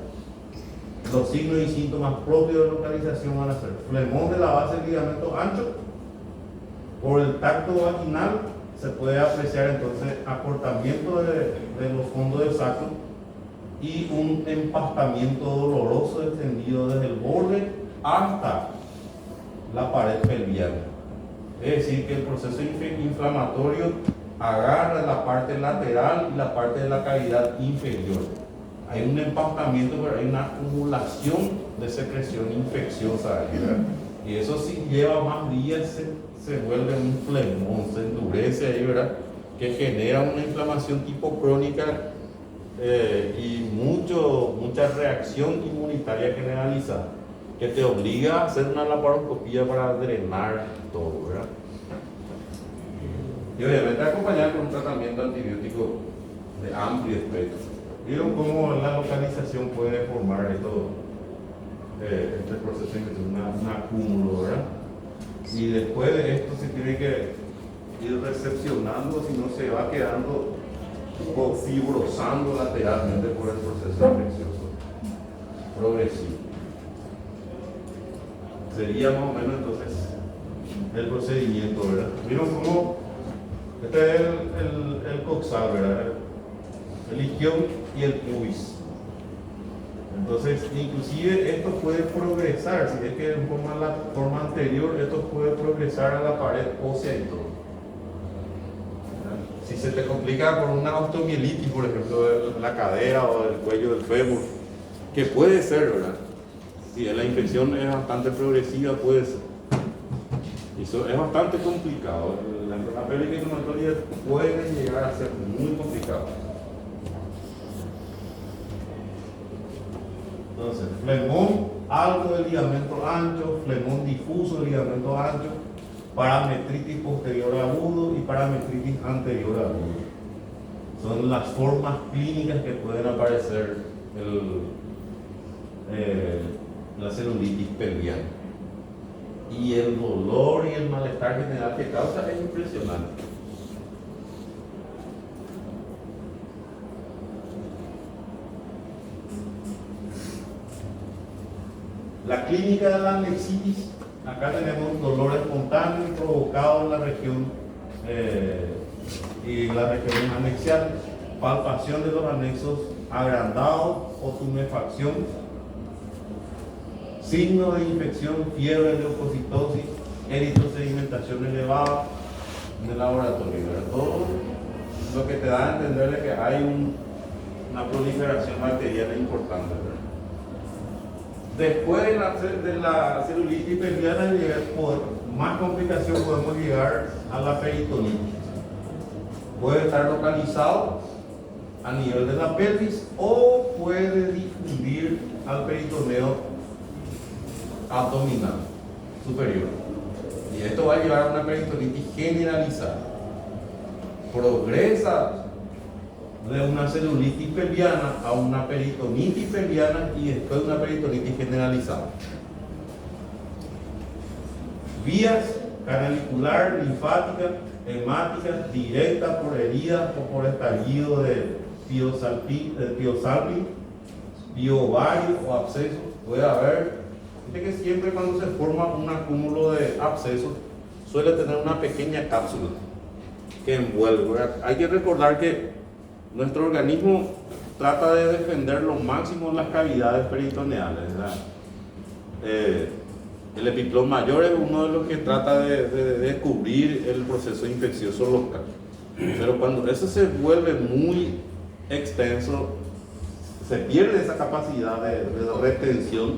Speaker 1: Los signos y síntomas propios de localización van a ser flemón de la base del ligamento ancho. Por el tacto vaginal se puede apreciar entonces acortamiento de los fondos del saco y un empastamiento doloroso extendido desde el borde hasta la pared pelviana. Es decir, que el proceso inflamatorio agarra la parte lateral y la parte de la cavidad inferior. Hay un empastamiento, pero hay una acumulación de secreción infecciosa ahí, ¿verdad? Y eso si lleva más días se vuelve un flemón, se endurece ahí, ¿verdad? Que genera una inflamación tipo crónica y mucha reacción inmunitaria generalizada, que te obliga a hacer una laparoscopía para drenar todo, ¿verdad? Y obviamente acompañar con un tratamiento antibiótico de amplio espectro. ¿Vieron cómo la localización puede formar este proceso de infección? Un acúmulo, ¿verdad? Y después de esto se tiene que ir recepcionando, si no se va quedando o fibrosando lateralmente por el proceso infeccioso progresivo. Sería más o menos entonces el procedimiento, ¿verdad? ¿Vieron cómo? Este es el coxal, ¿verdad? El isquion y el pubis. Entonces, inclusive esto puede progresar, si es que en la forma anterior, esto puede progresar a la pared ósea y todo. Si se te complica por una osteomielitis, por ejemplo, de la cadera o del cuello del fémur, que puede ser, ¿verdad? Si la infección es bastante progresiva, puede ser. Y eso es bastante complicado. La pélvica inflamatoria puede llegar a ser muy complicado. Entonces, flemón alto del ligamento ancho, flemón difuso del ligamento ancho, parametritis posterior agudo y parametritis anterior agudo. Son las formas clínicas que pueden aparecer la celulitis pelviana. Y el dolor y el malestar general que causa es impresionante. La clínica de la anexitis, acá tenemos dolor espontáneo provocado en la región y las regiones anexiales, palpación de los anexos agrandados o tumefacción, signos de infección, fiebre, leucocitosis, eritrosedimentación elevada en el laboratorio, ¿verdad? Todo lo que te da a entender es que hay una proliferación bacteriana importante, ¿verdad? Después de la celulitis pelviana, más complicación podemos llegar a la peritonitis. Puede estar localizado a nivel de la pelvis o puede difundir al peritoneo abdominal superior. Y esto va a llevar a una peritonitis generalizada. Progresa de una celulitis pelviana a una peritonitis pelviana y después una peritonitis generalizada. Vías canalicular, linfática, hemática, directa por heridas o por estallido de piosalpi, piovario o absceso. Puede haber, fíjate que siempre cuando se forma un acúmulo de abscesos suele tener una pequeña cápsula que envuelve, ¿verdad? Hay que recordar que nuestro organismo trata de defender lo máximo las cavidades peritoneales, ¿verdad? El epiplón mayor es uno de los que trata de cubrir el proceso infeccioso local. Pero cuando eso se vuelve muy extenso, se pierde esa capacidad de retención,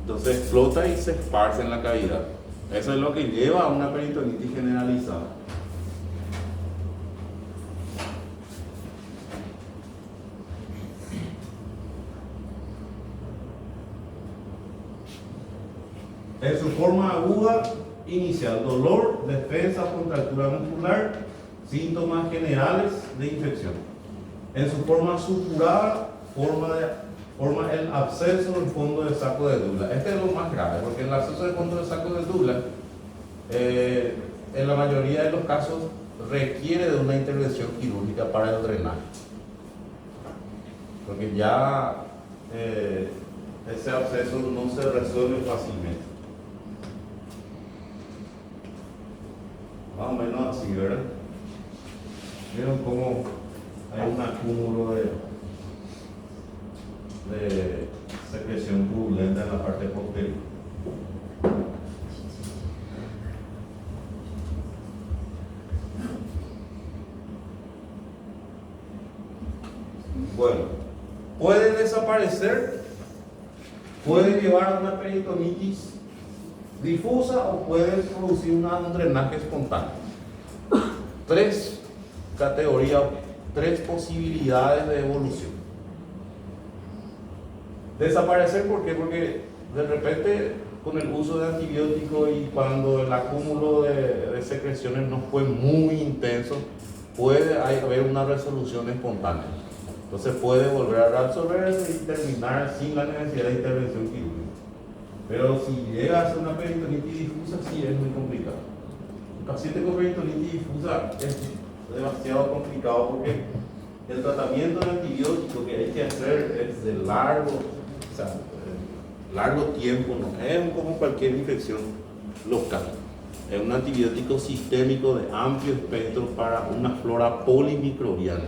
Speaker 1: entonces explota y se esparce en la cavidad. Eso es lo que lleva a una peritonitis generalizada. En su forma aguda, inicial, dolor, defensa, contractura muscular, síntomas generales de infección. En su forma supurada, forma el absceso del fondo del saco de Douglas. Este es lo más grave, porque el absceso del fondo del saco de Douglas, en la mayoría de los casos, requiere de una intervención quirúrgica para el drenaje. Porque ya ese absceso no se resuelve fácilmente. Más o menos así, ¿verdad? ¿Vieron cómo hay un acúmulo de secreción purulenta en la parte posterior? Bueno, puede desaparecer, puede llevar a una peritonitis difusa o puede producir un drenaje espontáneo. Tres categorías, tres posibilidades de evolución. Desaparecer, ¿por qué? Porque de repente con el uso de antibióticos y cuando el acúmulo de secreciones no fue muy intenso, puede haber una resolución espontánea. Entonces puede volver a reabsorberse y terminar sin la necesidad de intervención quirúrgica. Pero si llega a ser una peritonitis difusa, sí es muy complicado. Un paciente con peritonitis difusa es demasiado complicado porque el tratamiento de antibiótico que hay que hacer es de largo tiempo, no es como cualquier infección local. Es un antibiótico sistémico de amplio espectro para una flora polimicrobiana,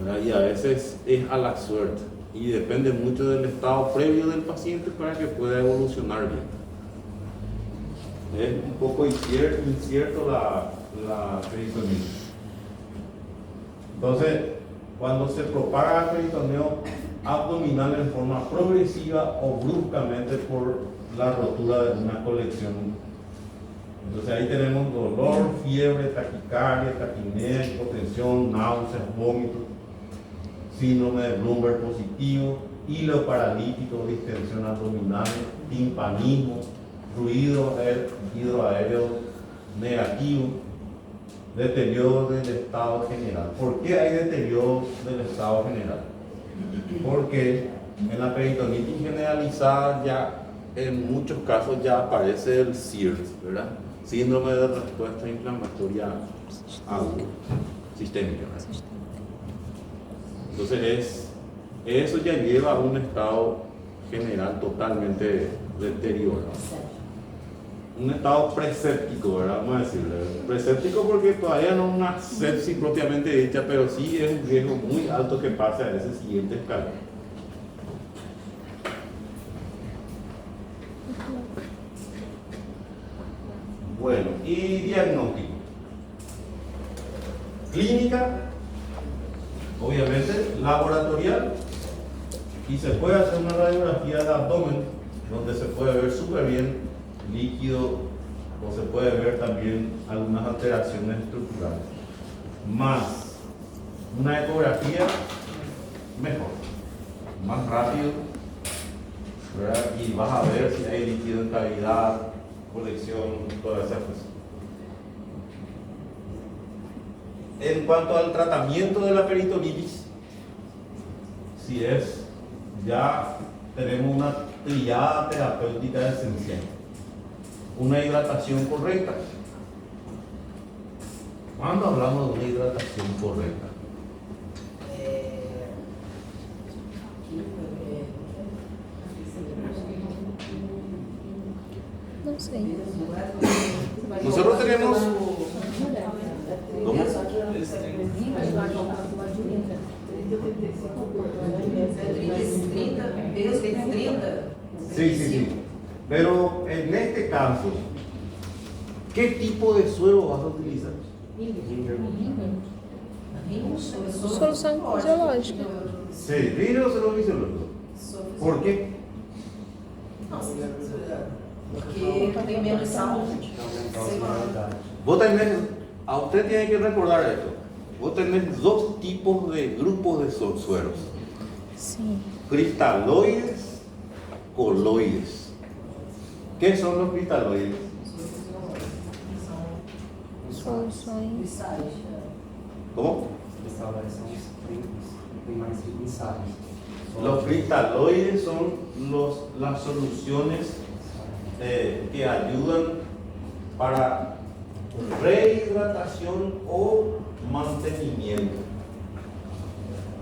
Speaker 1: ¿verdad? Y a veces es a la suerte y depende mucho del estado previo del paciente para que pueda evolucionar bien. Es un poco incierto la peritonitis. Entonces, cuando se propaga el peritoneo abdominal en forma progresiva o bruscamente por la rotura de una colección. Entonces ahí tenemos dolor, fiebre, taquicardia, taquipnea, hipotensión, náuseas, vómitos, síndrome de Bloomberg positivo, hilo paralítico, distensión abdominal, timpanismo, ruido hidroaéreo negativo, deterioro del estado general. ¿Por qué hay deterioro del estado general? Porque en la peritonitis generalizada ya en muchos casos ya aparece el SIRS, ¿verdad? Síndrome de respuesta inflamatoria aguda, sistémica, ¿verdad? Entonces eso ya lleva a un estado general totalmente deteriorado. Un estado preséptico, ¿verdad? Vamos a decirle. Preséptico porque todavía no es una sepsis propiamente dicha, pero sí es un riesgo muy alto que pase a ese siguiente escalón. Bueno, y diagnóstico. Clínica, obviamente, laboratorial, y se puede hacer una radiografía de abdomen donde se puede ver súper bien líquido o se puede ver también algunas alteraciones estructurales. Más una ecografía mejor, más rápido, ¿verdad? Y vas a ver si hay líquido en cavidad, colección, todas esas cosas. En cuanto al tratamiento de la peritonitis, si es, ya tenemos una triada terapéutica esencial. Una hidratación correcta. ¿Cuándo hablamos de una hidratación correcta?
Speaker 4: No sé.
Speaker 1: Nosotros tenemos... ¿Cómo? Sí. Pero en este caso, ¿qué tipo de suero vas a utilizar?
Speaker 2: Solução fisiológica.
Speaker 1: Sí, ¿ringer o suero fisiológico? ¿Por qué?
Speaker 8: Porque tem menos sal.
Speaker 1: Vos tenés, a usted tiene que recordar esto. Vos tenés dos tipos de grupos de sueros.
Speaker 4: Sí.
Speaker 1: Cristaloides, coloides. ¿Qué son los cristaloides?
Speaker 4: Soluções.
Speaker 1: ¿Cómo? Los cristaloides son las soluciones que ayudan para rehidratación o mantenimiento.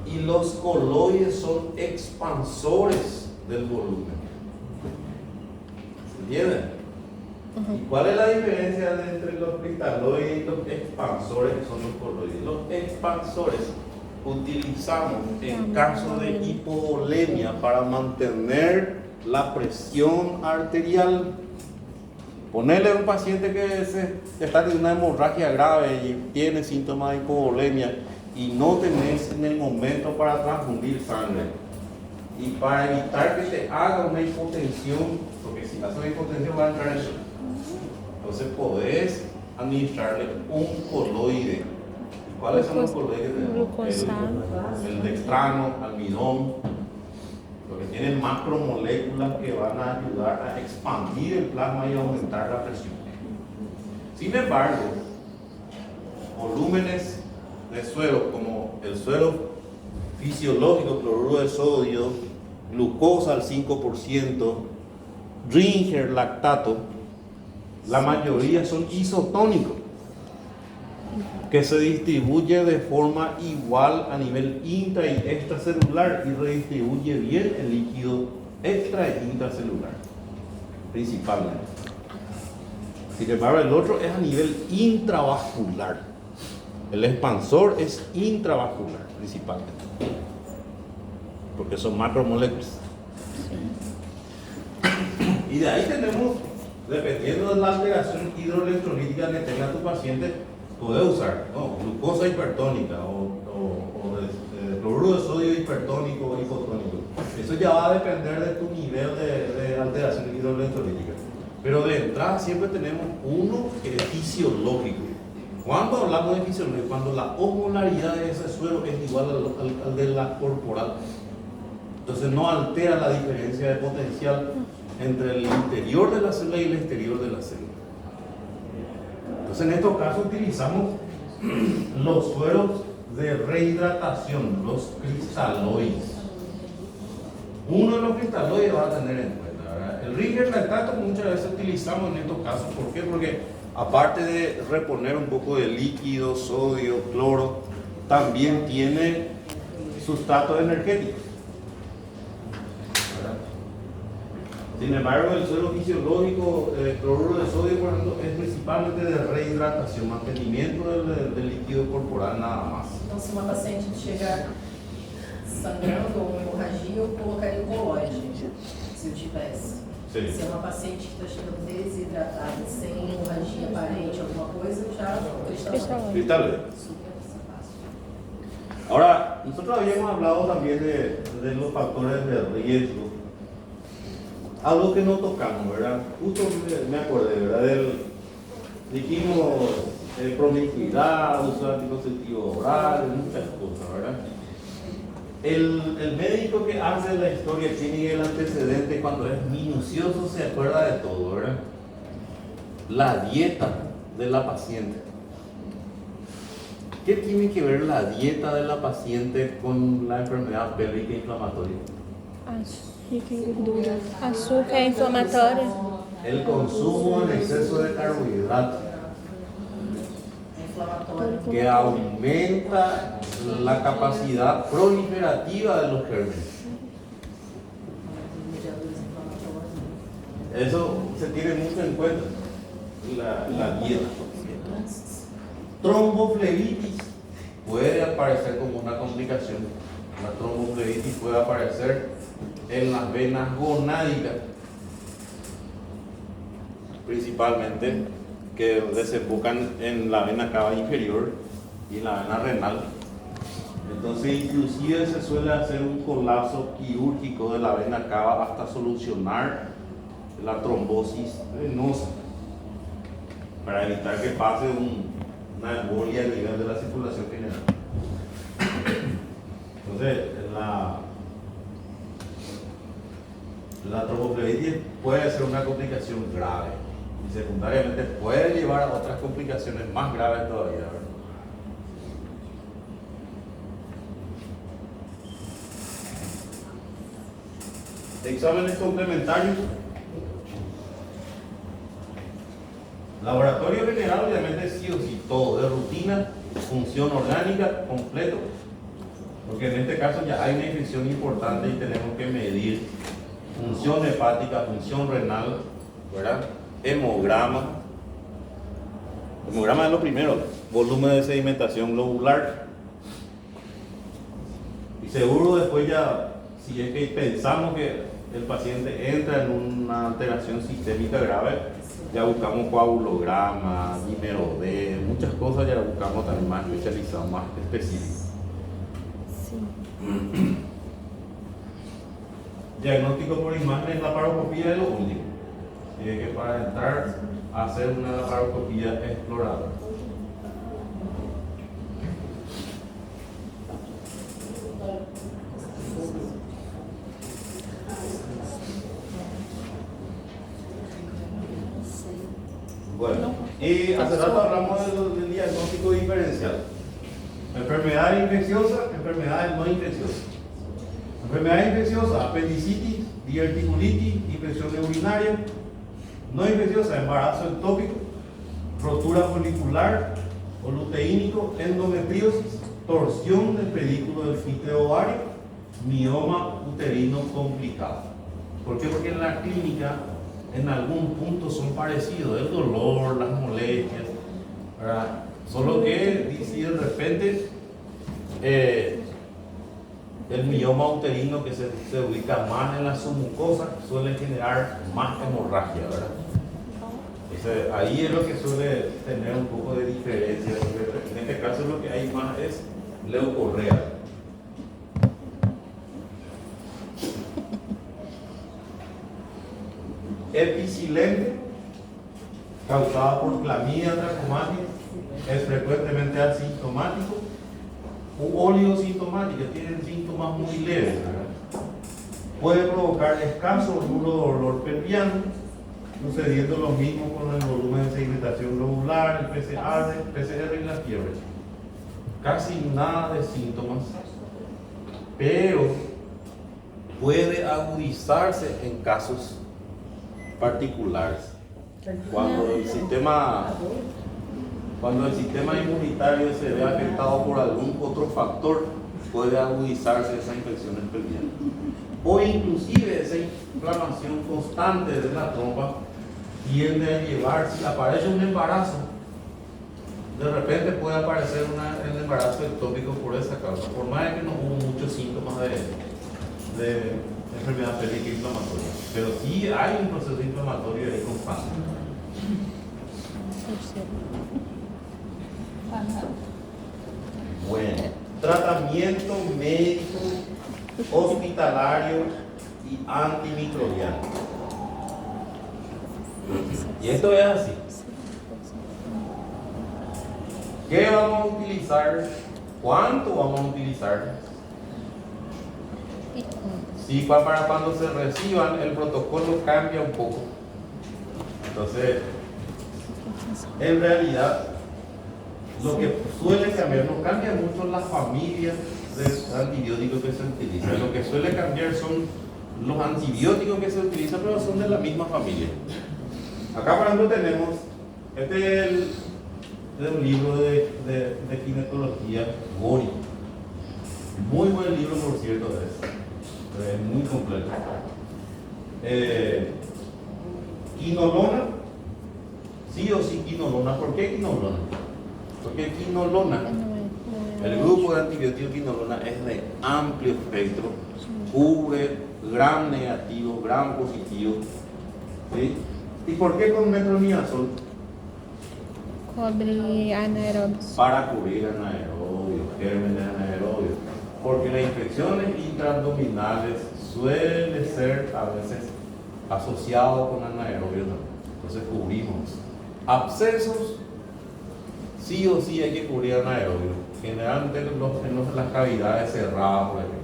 Speaker 1: Y los coloides son expansores del volumen. ¿Se entiende? ¿Y cuál es la diferencia entre los cristaloides y los expansores, que son los coloides? Los expansores utilizamos en caso de hipovolemia para mantener la presión arterial. Ponerle a un paciente que está teniendo una hemorragia grave y tiene síntomas de hipovolemia y no tenés en el momento para transfundir sangre, y para evitar que te haga una hipotensión, porque si hace una hipotensión va a entrar en shock, entonces podés administrarle un coloide. ¿Cuáles son los coloides? El dextrano, almidón, porque tienen macromoléculas que van a ayudar a expandir el plasma y aumentar la presión. Sin embargo, volúmenes de suero como el suero fisiológico, cloruro de sodio, glucosa al 5%, Ringer, lactato, la mayoría son isotónicos, que se distribuye de forma igual a nivel intra y extracelular y redistribuye bien el líquido extra e intracelular, principalmente. Sin embargo, el otro es a nivel intravascular. El expansor es intravascular, principalmente, porque son macromoléculas. Y de ahí tenemos, dependiendo de la alteración hidroelectrolítica que tenga tu paciente, puede usar glucosa hipertónica o cloruro de sodio hipertónico o hipotónico. Eso ya va a depender de tu nivel de alteración hidroelectrolítica. Pero de entrada siempre tenemos uno que es fisiológico. Cuando hablamos de fisiológico, cuando la osmolaridad de ese suero es igual al de la corporal, entonces no altera la diferencia de potencial entre el interior de la célula y el exterior de la célula. Entonces en estos casos utilizamos los sueros de rehidratación, los cristaloides. Uno de los cristaloides va a tener en cuenta, ¿verdad? El Ringer lactato muchas veces utilizamos en estos casos. ¿Por qué? Porque aparte de reponer un poco de líquido, sodio, cloro, también tiene sustrato energético. Sin embargo, el suero fisiológico, cloruro de sodio, por ejemplo, es principalmente de rehidratación, mantenimiento del líquido corporal, nada más.
Speaker 8: Então, se uma paciente chegar sangrando ou uma hemorragia, eu colocaria um coloide, se eu tivesse.
Speaker 1: Sim.
Speaker 8: Se é uma paciente que está chegando desidratada, sem hemorragia aparente, alguma coisa, eu já cristalóide.
Speaker 1: Cristalóide. Ahora, nosotros habíamos hablado también de los factores de riesgo. Algo que no tocamos, ¿verdad? Justo me acordé, ¿verdad? Dijimos promiscuidad, uso de anticonceptivo oral, muchas cosas, ¿verdad? El médico que hace la historia tiene el antecedente, cuando es minucioso se acuerda de todo, ¿verdad? La dieta de la paciente. ¿Qué tiene que ver la dieta de la paciente con la enfermedad pélvica inflamatoria?
Speaker 4: Rica em gordura. Açúcar inflamatório.
Speaker 1: El consumo en exceso de carbohidratos, que aumenta la capacidad proliferativa de los gérmenes. Eso se tiene mucho en cuenta, la dieta. Tromboflebitis puede aparecer como una complicación. La tromboflebitis puede aparecer en las venas gonádicas, principalmente, que desembocan en la vena cava inferior y en la vena renal. Entonces, inclusive se suele hacer un colapso quirúrgico de la vena cava hasta solucionar la trombosis venosa, para evitar que pase una embolia a nivel de la circulación general. Entonces, la tromboflebitis puede ser una complicación grave y secundariamente puede llevar a otras complicaciones más graves todavía, ¿verdad? Exámenes complementarios. Laboratorio general, obviamente, sí o sí, todo de rutina, función orgánica, completo. Porque en este caso ya hay una infección importante y tenemos que medir función hepática, función renal, ¿verdad? Hemograma. Hemograma es lo primero, volumen de sedimentación globular. Y seguro después ya, si es que pensamos que el paciente entra en una alteración sistémica grave, ya buscamos coagulograma, dímero D, muchas cosas ya buscamos también más especializados, más específicos. Diagnóstico por imagen, laparoscopía es lo último. Así que para entrar a hacer una laparoscopía exploradora. Bueno, y hace rato hablamos del diagnóstico diferencial. Enfermedades infecciosas, enfermedades no infecciosas. Enfermedades infecciosas, apendicitis, diverticulitis, infección urinaria. No infecciosa, embarazo ectópico, rotura folicular o luteínico, endometriosis, torsión del pedículo del quiste ovario, mioma uterino complicado. ¿Por qué? Porque en la clínica en algún punto son parecidos, el dolor, las molestias, ¿verdad? Solo que si de repente el mioma uterino que se ubica más en la submucosa suele generar más hemorragia, ¿verdad? Entonces, ahí es lo que suele tener un poco de diferencia. En este caso lo que hay más es leucorrea. Epicilente, causada por clamidia trachomática, es frecuentemente asintomático u oleosintomática, tienen síntomas muy leves, ¿verdad? Puede provocar escaso o nulo dolor pelviano, sucediendo lo mismo con el volumen de sedimentación globular, el PCR y la fiebre. Casi nada de síntomas, pero puede agudizarse en casos particulares. Cuando el sistema inmunitario se ve afectado por algún otro factor, puede agudizarse esa infección pelviana. O inclusive esa inflamación constante de la trompa tiende a llevar, si aparece un embarazo, de repente puede aparecer el embarazo ectópico por esa causa, por más de que no hubo muchos síntomas de enfermedad pélvica inflamatoria, pero sí hay un proceso inflamatorio ahí constante. Bueno, tratamiento médico, hospitalario y antimicrobiano. Y esto es así. ¿Qué vamos a utilizar? ¿Cuánto vamos a utilizar? Sí, para cuando se reciban, el protocolo cambia un poco. Entonces, en realidad, lo que suele cambiar, no cambia mucho las familias de antibióticos que se utilizan. Lo que suele cambiar son los antibióticos que se utilizan, pero son de la misma familia. Acá, por ejemplo, tenemos, este es un libro de ginecología, Gori. Muy buen libro, por cierto, es muy completo. Quinolona, sí o sí quinolona. ¿Por qué quinolona? Porque quinolona, el grupo de antibióticos quinolona es de amplio espectro, cubre gram negativo, gram positivo, ¿sí? ¿Y por qué con metronidazol?
Speaker 4: Cobre anaerobios.
Speaker 1: Para cubrir anaerobios, gérmenes anaerobios, porque las infecciones intraabdominales suelen ser a veces asociadas con anaerobios, entonces cubrimos. Abscesos, sí o sí hay que cubrir anaerobios, generalmente en las cavidades cerradas, por ejemplo.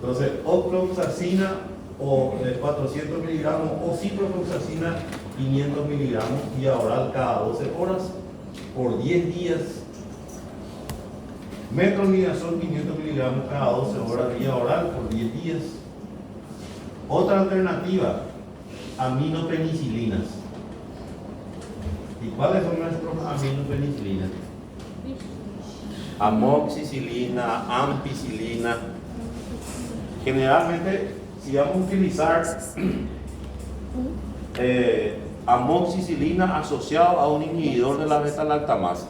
Speaker 1: Entonces, ofloxacina o de 400 miligramos o ciprofloxacina 500 miligramos vía oral cada 12 horas por 10 días. Metronidazol 500 miligramos cada 12 horas vía oral por 10 días. Otra alternativa, aminopenicilinas. ¿Y cuáles son nuestros aminopenicilinas? Amoxicilina, ampicilina. Generalmente, si vamos a utilizar amoxicilina asociado a un inhibidor de la beta-lactamasa.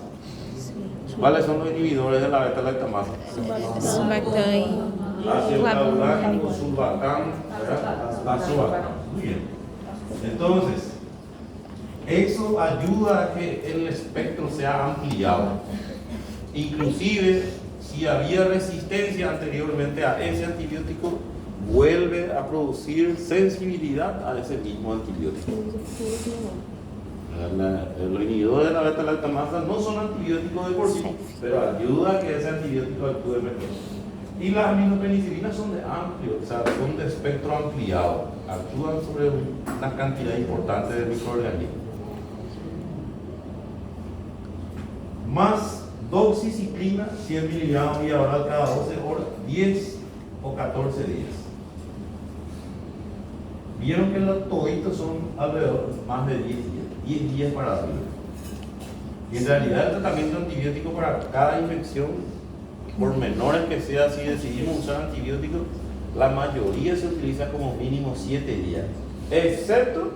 Speaker 1: ¿Cuáles son los inhibidores de la beta-lactamasa?
Speaker 4: Sulbactam y
Speaker 1: Ácido clavulânico, sulbactam, azobactam. Muy bien. Entonces, eso ayuda a que el espectro sea ampliado. Inclusive, si había resistencia anteriormente a ese antibiótico, vuelve a producir sensibilidad a ese mismo antibiótico. Los inhibidores de la beta-lactamasa no son antibióticos de por sí, pero ayuda a que ese antibiótico actúe mejor. Y las aminopenicilinas son de amplio, o sea, son de espectro ampliado, actúan sobre una cantidad importante de microorganismos. Más doxiciclina, 100 miligramos vía oral cada 12 horas, 10 o 14 días. Vieron que los toditos son alrededor más de 10 días para arriba. Y en realidad el tratamiento antibiótico para cada infección, por menores que sea, si decidimos usar antibióticos, la mayoría se utiliza como mínimo 7 días, excepto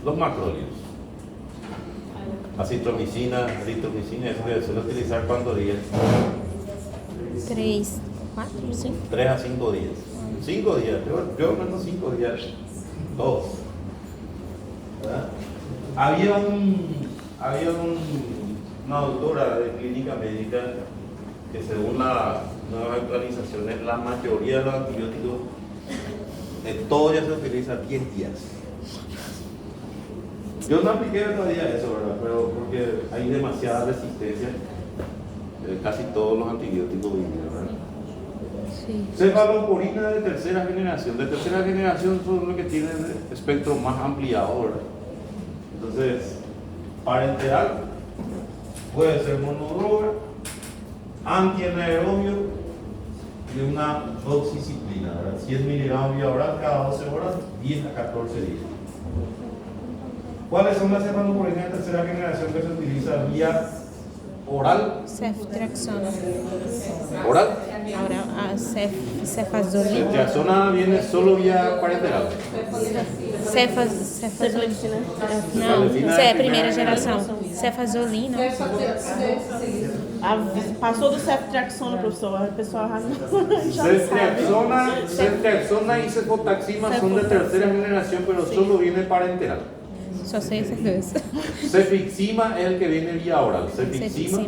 Speaker 1: los macrólidos. Acitromicina, eritromicina, eso se suele utilizar ¿cuántos días?
Speaker 4: 3, 4, 5.
Speaker 1: 3 a 5 días. 5 días, yo menos 5 días, 2. ¿Verdad? Había una doctora de clínica médica que según las nuevas actualizaciones, la mayoría de los antibióticos, todo ya se utiliza 10 días. Yo no apliqué todavía eso, ¿verdad? Pero porque hay demasiada resistencia, casi todos los antibióticos vienen, ¿verdad?
Speaker 4: Sí.
Speaker 1: Cefalosporina de tercera generación. De tercera generación son los que tienen el espectro más ampliado, ¿verdad? Entonces, parenteral puede ser monodroga, antianaerobio y una doxiciclina, ¿verdad? 100 miligramos vía oral cada 12 horas, 10 a 14 días. ¿Cuáles son las cefalosporinas de tercera generación que se utiliza vía oral?
Speaker 4: Ceftriaxona.
Speaker 1: ¿Oral?
Speaker 4: Ahora, cefazolina.
Speaker 1: Ceftriaxona viene solo vía parenteral.
Speaker 4: Cefazolina. Não,
Speaker 1: Cefalexina
Speaker 4: isso
Speaker 1: é
Speaker 4: é
Speaker 1: a
Speaker 4: a primeira geração. Cefazolina.
Speaker 2: Passou do ceftriaxona, professor. A pessoa já sabe.
Speaker 1: Ceftriaxona y cefotaxima son de tercera generación, pero solo viene parenteral.
Speaker 4: Só sei esses dois.
Speaker 1: Cefixima es el que viene vía oral. Cefixima.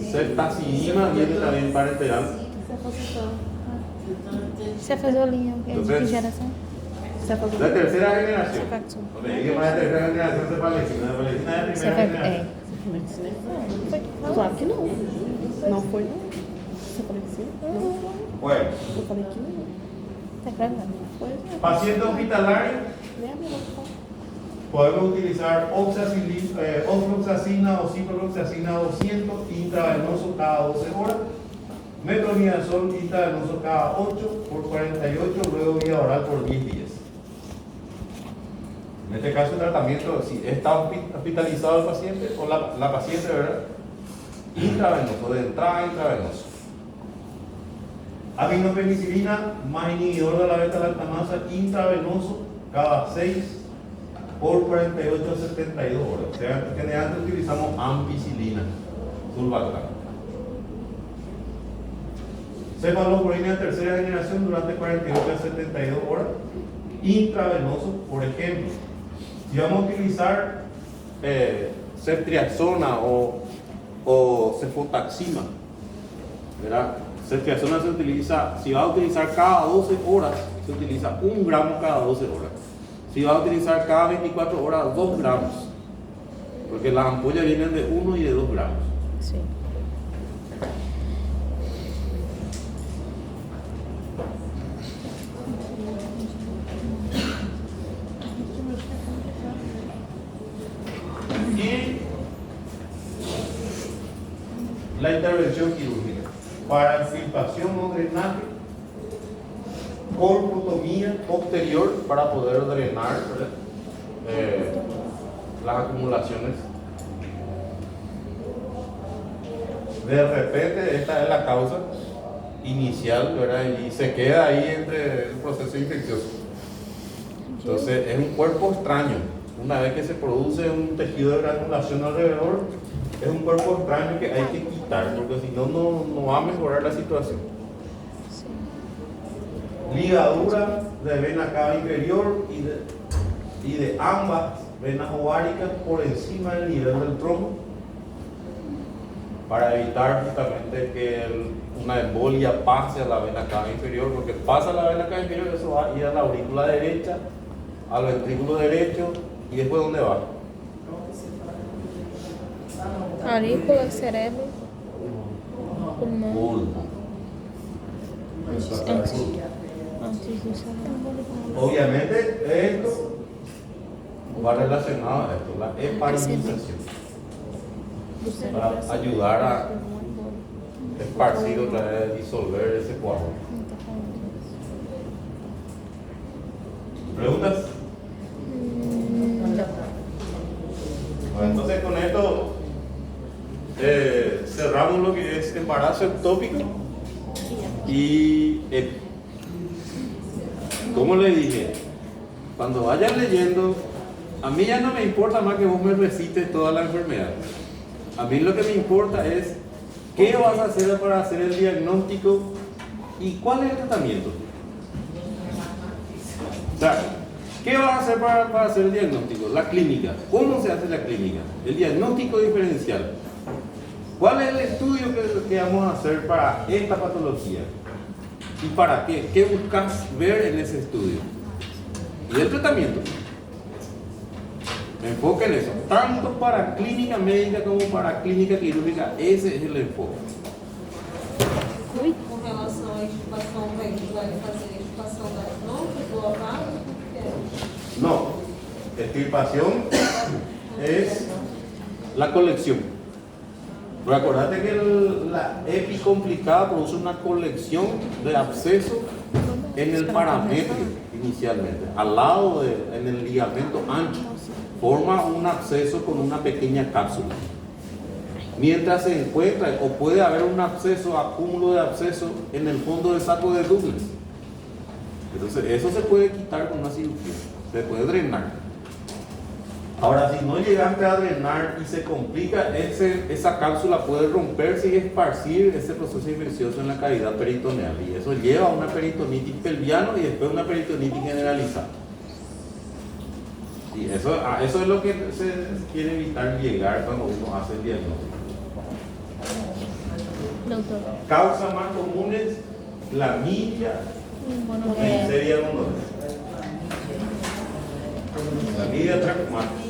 Speaker 1: Ceftazidima viene también parenteral.
Speaker 4: Cefazolina. É de que geração?
Speaker 1: De tercera generación.
Speaker 4: Cefaxona.
Speaker 1: No me diga más de tercera generación cefalexina. Cefalexina es de primera generación.
Speaker 2: Claro que não. Não foi, não. Você falou que sim? Não.
Speaker 1: Bueno,
Speaker 2: Eu falei que não.
Speaker 4: Tá gravando.
Speaker 2: Pois é.
Speaker 1: paciente hospitalario.
Speaker 2: Lembra?
Speaker 1: Podemos utilizar ofloxacina o ciprofloxacina 200 intravenoso cada 12 horas, metronidazol intravenoso cada 8 por 48, luego vía oral por 10 días. En este caso el tratamiento, si está hospitalizado el paciente o la paciente, ¿verdad? Intravenoso, de entrada intravenoso. Aminopenicilina más inhibidor de la beta-lactamasa intravenoso cada 6 por 48 a 72 horas. O sea, generalmente utilizamos ampicilina, sulbactam. Cefalosporina de tercera generación durante 48 a 72 horas, intravenoso, por ejemplo. Si vamos a utilizar ceftriaxona o cefotaxima, ¿verdad? Ceftriaxona se utiliza, si va a utilizar cada 12 horas, se utiliza 1 gramo cada 12 horas. Si va a utilizar cada 24 horas, 2 gramos. Porque las ampollas vienen de 1 y de 2 gramos.
Speaker 4: Sí.
Speaker 1: Y la intervención quirúrgica para infiltración o drenaje, colpotomía posterior para poder drenar las acumulaciones. De repente esta es la causa inicial, ¿verdad? Y se queda ahí entre el proceso infeccioso. Entonces es un cuerpo extraño. Una vez que se produce un tejido de granulación alrededor, es un cuerpo extraño que hay que quitar, porque si no, no va a mejorar la situación. Ligadura de vena cava inferior y de ambas venas ováricas por encima del nivel del trombo, para evitar justamente que una embolia pase a la vena cava inferior, porque pasa a la vena cava inferior, eso va a ir a la aurícula derecha, al ventrículo derecho, y después ¿dónde va?
Speaker 4: Aurícula, cerebro, pulmón.
Speaker 1: Pulmón.
Speaker 4: Antes do cerebro.
Speaker 1: Obviamente esto va relacionado a esto, la heparinización, para ayudar a esparcir otra vez, disolver ese coágulo. ¿Preguntas? Bueno, entonces con esto cerramos lo que es embarazo ectópico y como le dije, cuando vayan leyendo, a mí ya no me importa más que vos me recites toda la enfermedad. A mí lo que me importa es qué vas a hacer para hacer el diagnóstico y cuál es el tratamiento. O sea, ¿qué vas a hacer para hacer el diagnóstico? La clínica. ¿Cómo se hace la clínica? El diagnóstico diferencial. ¿Cuál es el estudio que vamos a hacer para esta patología? ¿Y para qué? ¿Qué buscas ver en ese estudio? Y el tratamiento. Enfoque en eso. Tanto para clínica médica como para clínica quirúrgica, ese es el enfoque.
Speaker 5: Com relação à extirpação, vai fazer a extirpação das trompas do ovário?
Speaker 1: No, extirpación es la colección. Pero acordate que la epi complicada produce una colección de abscesos en el paramétrico inicialmente, al lado en el ligamento ancho, forma un absceso con una pequeña cápsula. Mientras se encuentra, o puede haber un absceso, acúmulo de absceso en el fondo del saco de Douglas. Entonces, eso se puede quitar con una cirugía, se puede drenar. Ahora, si no llegaste a drenar y se complica, esa cápsula puede romperse y esparcir ese proceso infeccioso en la cavidad peritoneal. Y eso lleva a una peritonitis pelviana y después una peritonitis generalizada. Y eso es lo que se quiere evitar llegar cuando uno hace el diagnóstico.
Speaker 4: Doutor.
Speaker 1: Causas más comunes: clamidia, Neisseria gonorrhea. Clamidia trachomatis.